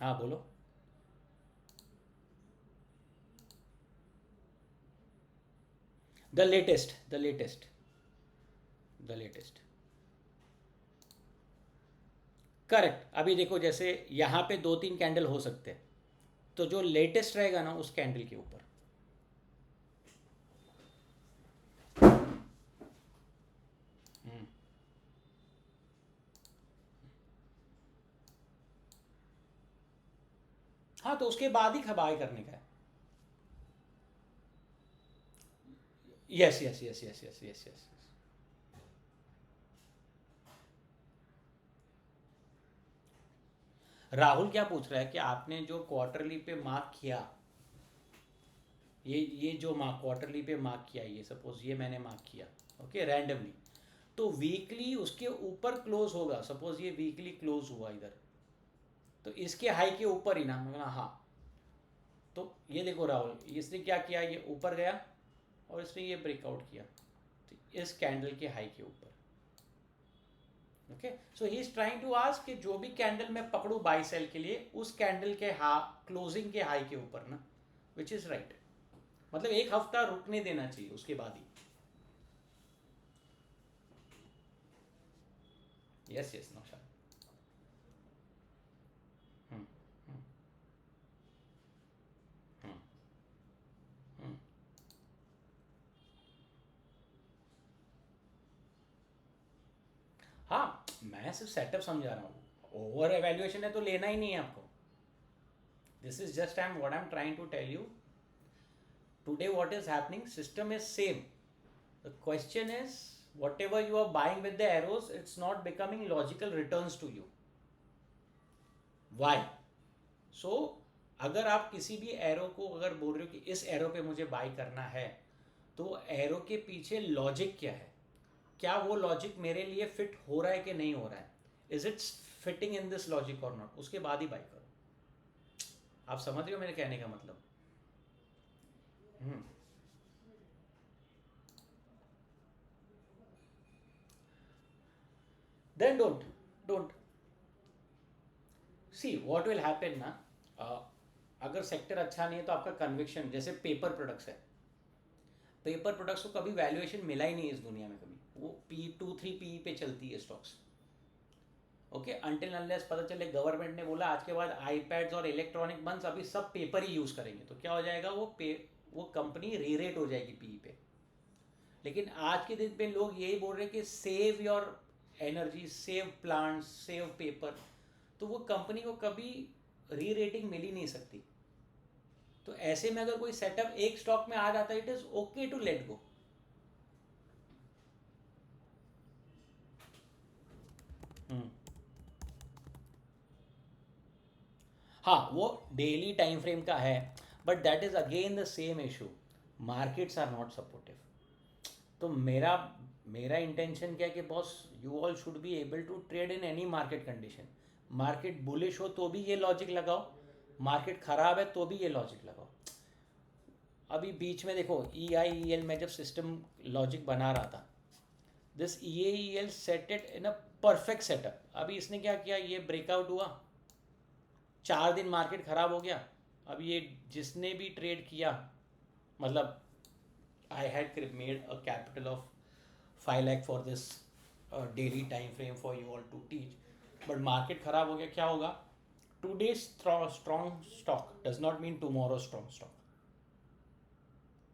हाँ बोलो. The latest. करेक्ट। अभी देखो जैसे यहाँ पे 2-3 कैंडल हो सकते हैं, तो जो लेटेस्ट रहेगा ना उस कैंडल के ऊपर। हम्म। हाँ, तो उसके बाद ही बाय करने का है। Yes yes yes yes yes yes yes. Rahul क्या पूछ रहा है कि आपने जो क्वार्टरली पे मार्क किया, ये जो मार्क क्वार्टरली पे मार्क किया, ये सपोज ये मैंने मार्क किया ओके रैंडमली, तो वीकली उसके ऊपर क्लोज होगा। सपोज ये वीकली क्लोज हुआ इधर, तो इसके हाई के ऊपर ही ना, मैं बोला हाँ। तो ये देखो राहुल, इसने क्या किया, ये ऊपर गया और इसने ये ब्रेकआउट किया, तो इस कैंडल के हाई के ऊपर। Okay, so he is trying to ask कि जो भी कैंडल मैं पकड़ू बाई सेल के लिए, उस कैंडल के क्लोजिंग के हाई के ऊपर ना, विच इज राइट। मतलब एक हफ्ता रुकने देना चाहिए उसके बाद ही। Yes yes Naushad. हम्म हम्म हम्म हम्म। हाँ, मैं सिर्फ सेटअप समझा रहा हूँ, ओवर एवेल्युएशन है तो लेना ही नहीं है आपको। This is just I am what I am trying to tell you, today what is happening, system is same. The question is, whatever you are buying with the arrows, it's not becoming logical returns to you. Why? So अगर आप किसी भी एरो को अगर बोल रहे हो कि इस एरो पे मुझे बाय करना है, तो एरो के पीछे लॉजिक क्या है, क्या वो लॉजिक मेरे लिए फिट हो रहा है कि नहीं हो रहा है, is it fitting in this logic और नॉट, उसके बाद ही बाय करो। आप समझ रहे हो मेरे कहने का मतलब? हम्म। Then don't see what will happen ना, अगर सेक्टर अच्छा नहीं है तो आपका कन्विक्शन, जैसे पेपर प्रोडक्ट्स है, पेपर प्रोडक्ट्स को कभी वैल्यूएशन मिला ही नहीं इस दुनिया में कभी, वो P2-3 PE पे चलती है स्टॉक्स। ओके, अनटिल अनलेस पता चले गवर्नमेंट ने बोला आज के बाद आईपैड्स और इलेक्ट्रॉनिक बंस अभी सब पेपर ही यूज़ करेंगे, तो क्या हो जाएगा, वो कंपनी री रेट हो जाएगी पी पे। लेकिन आज के दिन पे लोग यही बोल रहे हैं कि save your energy, save plants, save paper, तो वो कंपनी को कभी री रेटिंग मिल ही नहीं सकती। तो ऐसे में अगर कोई सेटअप एक स्टॉक में आ जाता है, it is okay to let go. हम्म। हाँ, वो डेली टाइम फ्रेम का है, but that is again the same issue, markets are not supportive. तो मेरा मेरा इंटेंशन क्या है कि boss, you all should be able to trade in any market condition. Market bullish हो तो भी ये लॉजिक लगाओ, मार्केट खराब है तो भी ये लॉजिक लगाओ। अभी बीच में देखो EIEL में जब सिस्टम लॉजिक बना रहा था, this EIEL set it in a perfect setup. अभी इसने क्या किया, ये ब्रेकआउट हुआ, 4 दिन मार्केट खराब हो गया। अब ये जिसने भी ट्रेड किया, मतलब I had made a capital of 5 lakh for this daily time frame for you all to teach, but market खराब हो गया, क्या होगा, today strong stock does not mean tomorrow strong stock.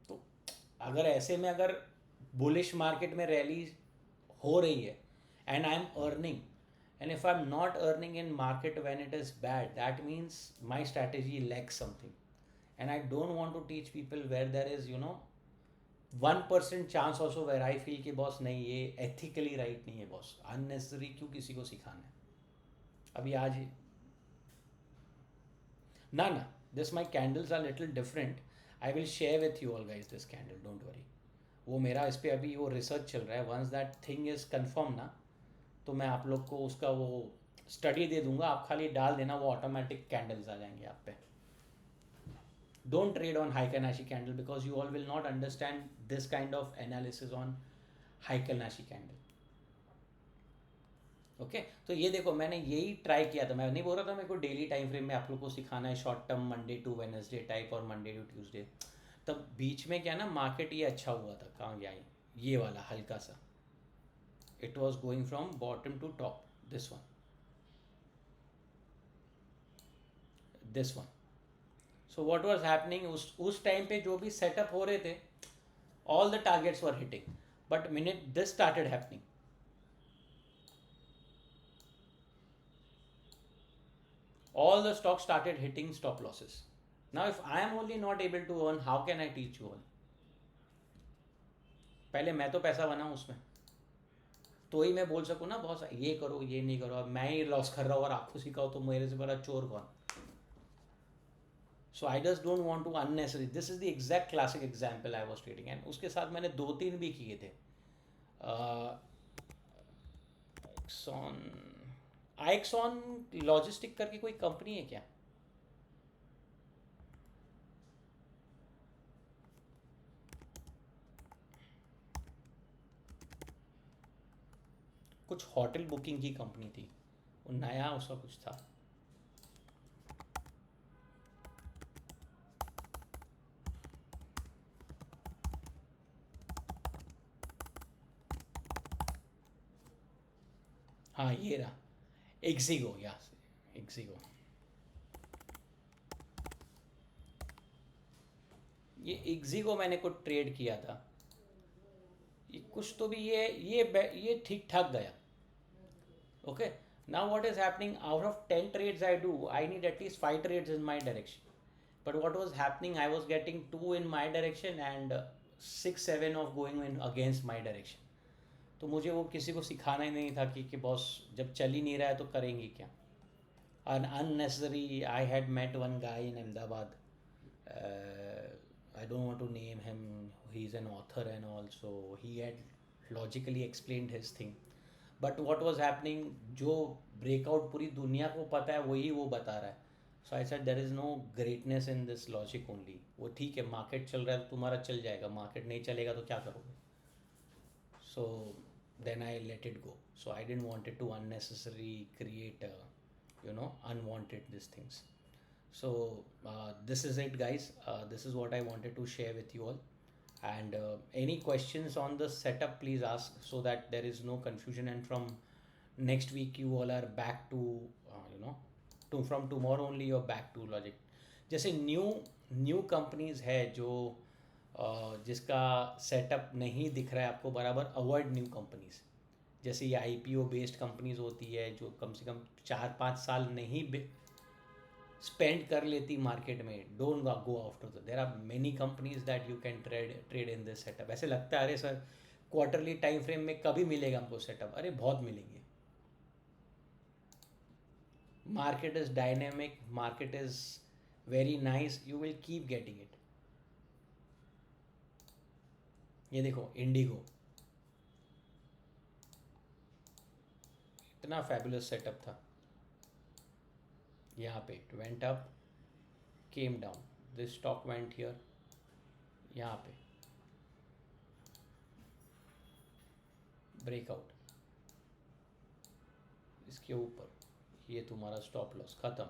तो अगर ऐसे में अगर बुलिश मार्केट में रैली हो रही है and I'm earning, and if I'm not earning in market when it is bad, that means my strategy lacks something, and I don't want to teach people where there is 1% chance also where I feel कि बॉस नहीं ये ethically right नहीं है बॉस, unnecessary क्यों किसी को सिखाना है। अभी आज ना ना, this my candles are little different, I will share with you all guys this candle, don't worry. वो मेरा इस पर अभी वो रिसर्च चल रहा है, once that thing is confirm ना, तो मैं आप लोग को उसका वो स्टडी दे दूंगा, आप खाली डाल देना, वो ऑटोमेटिक कैंडल्स आ जाएंगे आप पे। Don't trade on heikin ashi candle because you all will not understand this kind of analysis on heikin ashi candle. Okay, तो ये देखो मैंने यही ट्राई किया था, मैं नहीं बोल रहा था मेरे को डेली टाइम फ्रेम में आप लोग को सिखाना है short term Monday to Wednesday type और मंडे टू ट्यूसडे। तब बीच में क्या ना, मार्केट ये अच्छा हुआ था, कहाँ गया ये वाला हल्का सा, it was going from bottom to top, this one. This one. So what was happening, उस टाइम पे जो भी सेटअप हो रहे थे, all the targets were hitting. But minute this started happening, all the stocks started hitting stop losses. Now if I am only not able to earn, how can I teach you all? पहले मैं तो पैसा बनाऊं उसमें, तो ही मैं बोल सकूँ ना बॉस ये करो ये नहीं करो. अब मैं ही लॉस कर रहा हूँ और आपको सिखाओ तो मेरे से बड़ा चोर कौन. So I just don't want to unnecessary. This is the exact classic example I was trading. And उसके साथ मैंने 2-3 भी किए थे. एक्सॉन आइक्सॉन लॉजिस्टिक करके कोई कंपनी है क्या? कुछ होटल बुकिंग की कंपनी थी, वो नया उसका कुछ था. हाँ ये रहा, एक्सिगो. या एक्सिगो, ये एक्सिगो मैंने कुछ ट्रेड किया था. ये कुछ तो भी ये ठीक ठाक गया. Okay, now what is happening, out of 10 trades I do, I need at least 5 trades in my direction. But what was happening, I was getting 2 in my direction and 6-7 of going in against my direction. तो मुझे वो किसी को सिखाना ही नहीं था कि बॉस जब चल ही नहीं रहा है तो करेंगे क्या. And unnecessary, I had met one guy in Ahmedabad. I don't want to name him. He's an author and also he had logically explained his thing. But what was happening, जो ब्रेकआउट पूरी दुनिया को पता है वही वो बता रहा है. So I said there is no greatness in this logic only. वो ठीक है, मार्केट चल रहा है तो तुम्हारा चल जाएगा, मार्केट नहीं चलेगा तो क्या करोगे. So then I let it go. So I didn't wanted to unnecessary create unwanted these things. So this is it guys. This is what I wanted to share with you all. And any questions on the setup please ask, so that there is no confusion, and from next week you all are back to from tomorrow only you're back to logic. जैसे न्यू कंपनीज है जो जिसका सेटअप नहीं दिख रहा है आपको बराबर, अवॉइड न्यू कंपनीज. जैसे ये IPO बेस्ड कंपनीज होती है जो कम से कम 4-5 साल नहीं स्पेंड कर लेती मार्केट में. Don't go after the. There are many companies that you can trade in this setup. ऐसे लगता है अरे सर क्वार्टरली टाइम फ्रेम में कभी मिलेगा हमको सेटअप. अरे बहुत मिलेंगे. Market is dynamic, market is very nice, you will keep getting it. ये देखो इंडिगो, इतना फैबुलस सेटअप था. यहाँ पे it went up, came down, this stock went here, यहाँ पे ब्रेकआउट, इसके ऊपर ये तुम्हारा स्टॉप लॉस ख़त्म.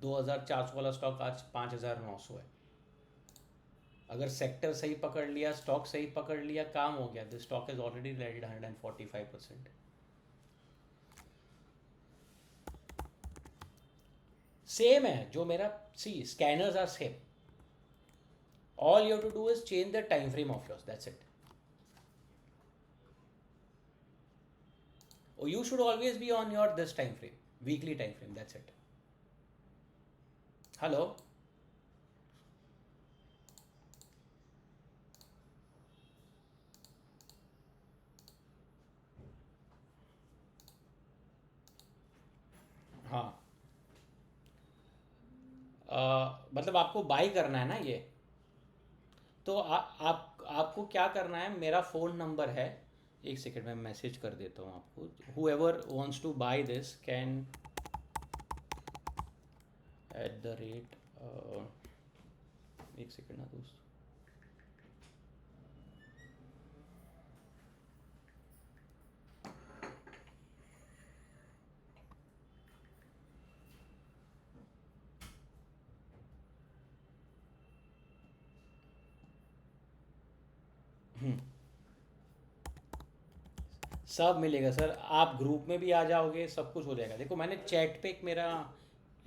2400 वाला स्टॉक आज 5900 है. अगर सेक्टर सही पकड़ लिया, स्टॉक सही पकड़ लिया, काम हो गया. This stock is already rallied 145%. Same है जो मेरा. See scanners are same. All you have to do is change the time frame of yours, that's it. Or you should always be on your this time frame, weekly time frame, that's it. Hello. हाँ मतलब आपको बाई करना है ना ये, तो आपको क्या करना है, मेरा फ़ोन नंबर है, एक सेकेंड में मैसेज कर देता हूँ आपको. whoever wants to buy this can @ एक सेकेंड ना दोस्त. सब मिलेगा सर, आप ग्रुप में भी आ जाओगे, सब कुछ हो जाएगा. देखो मैंने चैट पे एक मेरा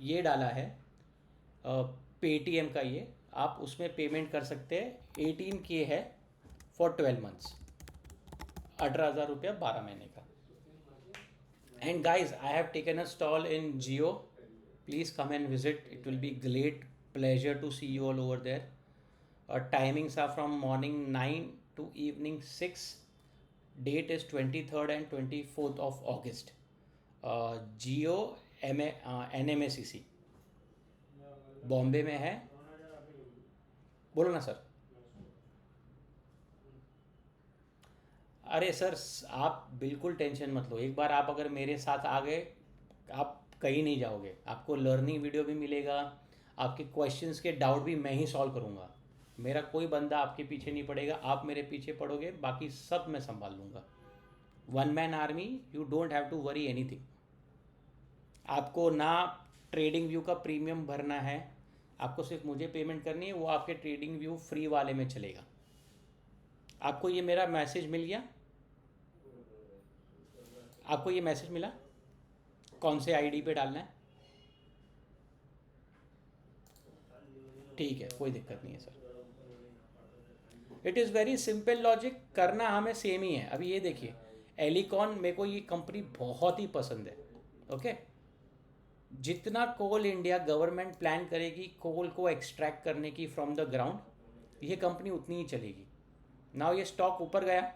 ये डाला है, पेटीएम का ये आप उसमें पेमेंट कर सकते हैं। 18K है फॉर 12 मंथ्स, 18,000 रुपया 12 महीने का। And guys I have taken a stall in Jio, please come and visit, it will be great pleasure to see you all over there. Timings are from morning 9 to evening 6. Date is 23rd and 24th of August. Geo NMACC Bombay में है। बोलो ना सर। अरे सर आप बिल्कुल टेंशन मत लो, एक बार आप अगर मेरे साथ आ गए आप कहीं नहीं जाओगे। आपको लर्निंग वीडियो भी मिलेगा, आपके क्वेश्चंस के डाउट भी मैं ही सॉल्व करूँगा। मेरा कोई बंदा आपके पीछे नहीं पड़ेगा, आप मेरे पीछे पड़ोगे, बाकी सब मैं संभाल लूँगा। One man army, you don't have to worry anything. आपको ना ट्रेडिंग व्यू का प्रीमियम भरना है, आपको सिर्फ मुझे पेमेंट करनी है, वो आपके ट्रेडिंग व्यू फ्री वाले में चलेगा। आपको ये मेरा मैसेज मिल गया? आपको ये मैसेज मिला कौन से आईडी पे डालना है? ठीक है, कोई दिक्कत नहीं है sir. It is very simple logic, करना हमें सेम ही है। अभी ये देखिए एलिकॉन, मेरे को ये कंपनी बहुत ही पसंद है। ओके, जितना कोल इंडिया गवर्नमेंट प्लान करेगी कोल को एक्सट्रैक्ट करने की फ्रॉम द ग्राउंड, ये कंपनी उतनी ही चलेगी। नाउ ये स्टॉक ऊपर गया,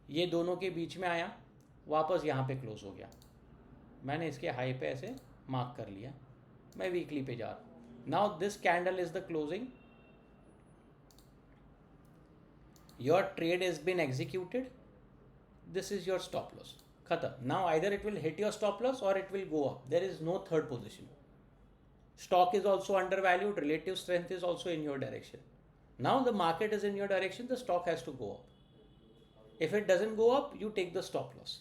ये दोनों के बीच में आया, वापस यहाँ पे क्लोज हो गया। मैंने इसके हाई पे ऐसे मार्क कर लिया, मैं वीकली पे जा रहा हूँ। Now this candle is the closing, your trade is been executed, this is your stop loss, खत्म। Now either it will hit your stop loss और it will go up, there is no third position. Stock is also undervalued, relative strength is also in your direction. Now the market is in your direction, the stock has to go up. If it doesn't go up, you take the stop loss.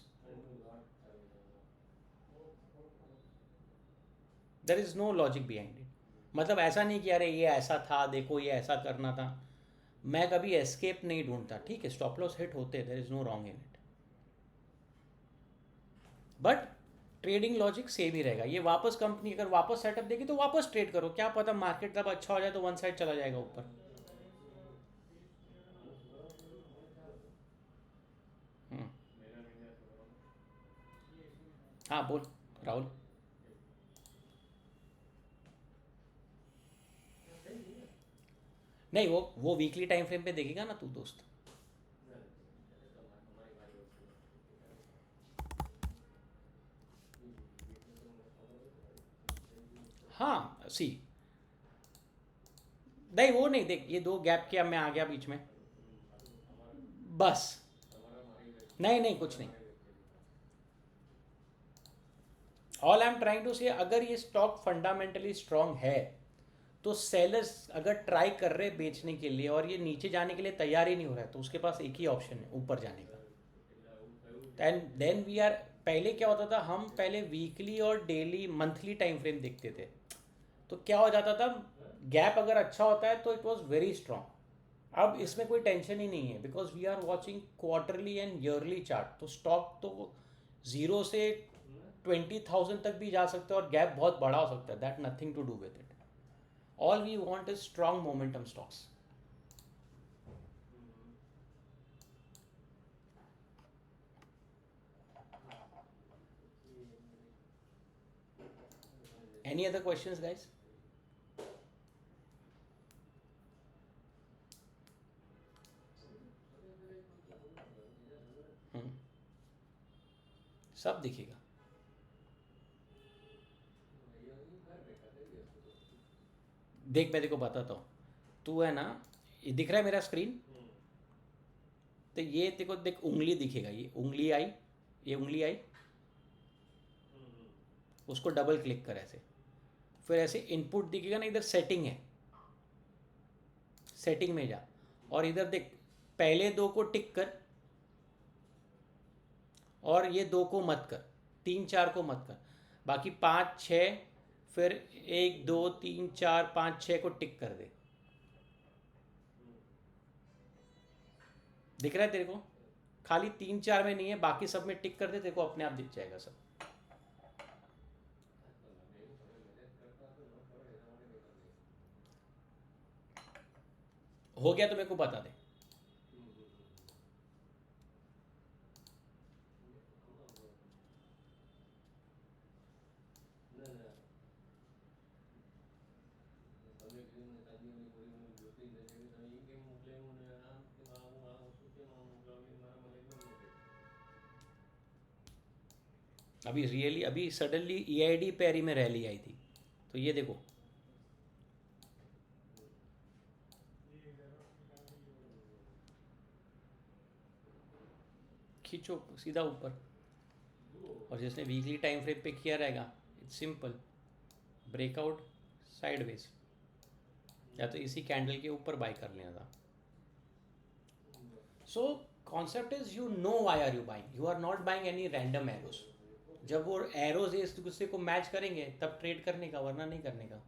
There is no logic behind it. मतलब ऐसा नहीं कि अरे ये ऐसा था, देखो ये ऐसा करना था। मैं कभी एस्केप नहीं ढूंढता, ठीक है, स्टॉप लॉस हिट होते, there is no wrong in it, but trading logic same ही रहेगा। ये वापस कंपनी अगर वापस सेटअप देगी तो वापस ट्रेड करो, क्या पता मार्केट तब अच्छा हो जाए तो वन साइड चला जाएगा ऊपर। हाँ बोल राहुल। नहीं वो वीकली टाइम फ्रेम पे देखेगा ना तू दोस्त। हाँ सी, नहीं वो नहीं, देख ये दो गैप किया, मैं आ गया बीच में, बस। नहीं नहीं कुछ नहीं, all I am trying to say, अगर ये स्टॉक फंडामेंटली स्ट्रांग है तो सेलर्स अगर ट्राई कर रहे बेचने के लिए और ये नीचे जाने के लिए तैयार ही नहीं हो रहा है, तो उसके पास एक ही ऑप्शन है, ऊपर जाने का। एंड देन वी आर, पहले क्या होता था, हम पहले वीकली और डेली मंथली टाइम फ्रेम देखते थे, तो क्या हो जाता था, गैप अगर अच्छा होता है तो इट वॉज वेरी स्ट्रांग। अब इसमें कोई टेंशन ही नहीं है, because we are watching quarterly and yearly chart, तो स्टॉक तो 0 से 20,000 तक भी जा सकता है और गैप बहुत बड़ा हो सकता है, that nothing to do with it. All we want is strong momentum stocks. Any other questions, guys? सब दिखेगा। देख मैं देखो बताता हूँ, तू है ना, ये दिख रहा है मेरा स्क्रीन, तो ये देखो, देख उंगली दिखेगा, ये उंगली आई, ये उंगली आई, उसको डबल क्लिक कर ऐसे, फिर ऐसे इनपुट दिखेगा ना, इधर सेटिंग है, सेटिंग में जा, और इधर देख पहले दो को टिक कर और ये दो को मत कर, 3 4 को मत कर, बाकी 5 6, फिर 1 2 3 4 5 6 को टिक कर दे। दिख रहा है तेरे को? खाली 3 4 में नहीं है, बाकी सब में टिक कर दे, तेरे को अपने आप दिख जाएगा सब। हो गया तो मेरे को बता दे। अभी रियली अभी सडनली EID पैरी में रैली आई थी, तो ये देखो खींचो सीधा ऊपर, और जिसने वीकली टाइम फ्रेम पे किया रहेगा, इट्स सिंपल, ब्रेकआउट साइडवेज, या तो इसी कैंडल के ऊपर बाय कर लेना था। So concept is you know why are you buying, you are not buying any random arrows. जब वो एरोज एक दूसरे को मैच करेंगे तब ट्रेड करने का, वरना नहीं करने का।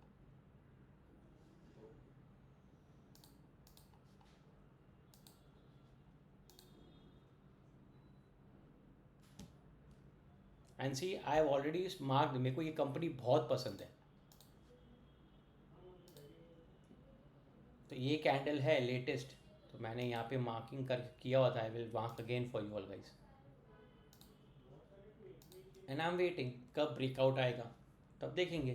And see I have already marked, मेरे को ये कंपनी बहुत पसंद है। तो ये कैंडल है लेटेस्ट, तो मैंने यहाँ पे मार्किंग कर किया हुआ था। I will mark again for you all guys, and I am waiting कब ब्रेकआउट आएगा तब देखेंगे।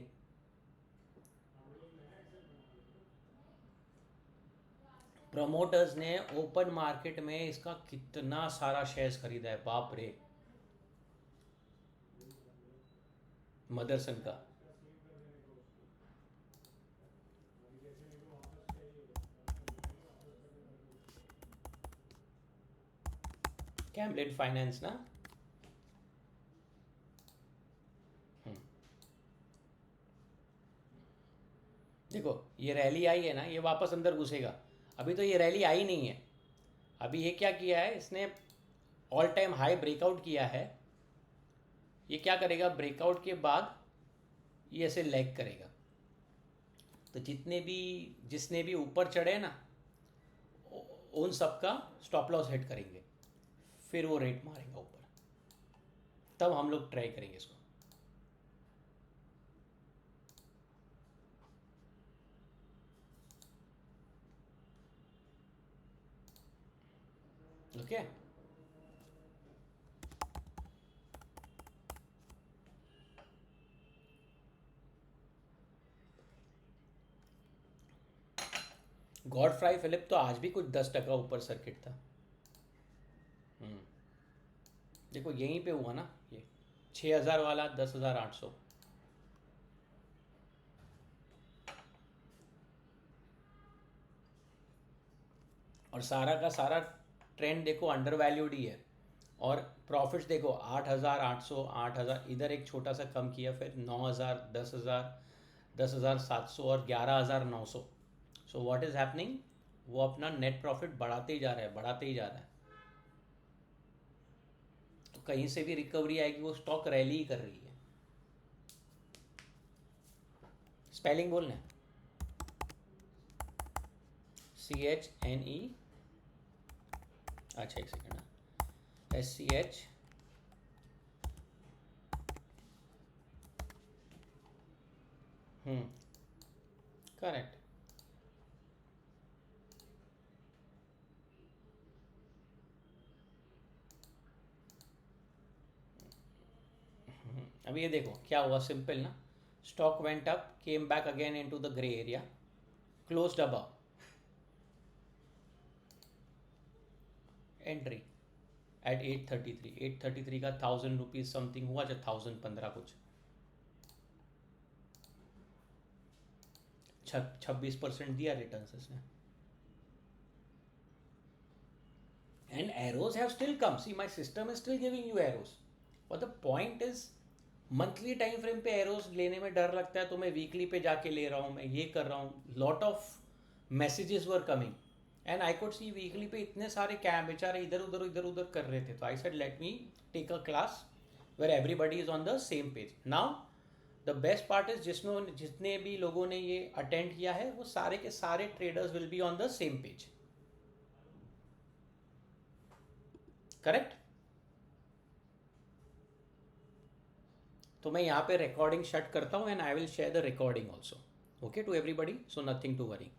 प्रमोटर्स ने ओपन मार्केट में इसका कितना सारा शेयर्स खरीदा है, बाप रे। मदरसन का कैमलिन फाइनेंस ना। हम्म, देखो ये रैली आई है ना, ये वापस अंदर घुसेगा। अभी तो ये रैली आई नहीं है। अभी ये क्या किया है इसने, ऑल टाइम हाई ब्रेकआउट किया है। ये क्या करेगा, ब्रेकआउट के बाद ये ऐसे लैग करेगा। तो जिसने भी ऊपर चढ़े ना, उन सबका स्टॉप लॉस हिट करेंगे, फिर वो रेट मारेगा ऊपर, तब हम लोग ट्राई करेंगे इसको। ओके गॉडफ्राई फिलिप तो आज भी कुछ 10% ऊपर सर्किट था। हम्म, देखो यहीं पे हुआ ना ये 6,000 वाला, 10,800। और सारा का सारा ट्रेंड देखो अंडर वैल्यूड ही है। और प्रॉफिट्स देखो 8,800, 8,000, इधर एक छोटा सा कम किया, फिर 9,000, 10,000, 10,700 और 11,900। सो व्हाट इज हैपनिंग, वो अपना नेट प्रॉफिट बढ़ाते ही जा रहा है, बढ़ाते ही जा रहा है। तो कहीं से भी रिकवरी आएगी, वो स्टॉक रैली ही कर रही है। स्पेलिंग बोलना है, CHNE, अच्छा एक सेकेंड, SCH करेक्ट। अभी ये देखो क्या हुआ, सिंपल ना, stock went up, came back again into the grey area, closed above, entry eight 833, 833 का 1,000 रुपीज समथिंग हुआ, जब 1,015 कुछ, 26% दिया रिटर्न इसने। And arrows have still come, see my system is still giving you arrows, और the point is monthly time frame पे एरोज लेने में डर लगता है, तो मैं वीकली पे जाके ले रहा हूँ, मैं ये कर रहा हूँ। Lot of messages were coming, and I could see weekly पे इतने सारे कैम बेचारे इधर उधर कर रहे थे। तो I said let me take a class where everybody is on the same page. Now the best part is, जितने भी लोगों ने ये अटेंड किया है, वो सारे के सारे traders will be on the same page, correct. तो मैं यहाँ पे रिकॉर्डिंग शट करता हूँ, and I will share the recording also, okay to everybody, so nothing to worry.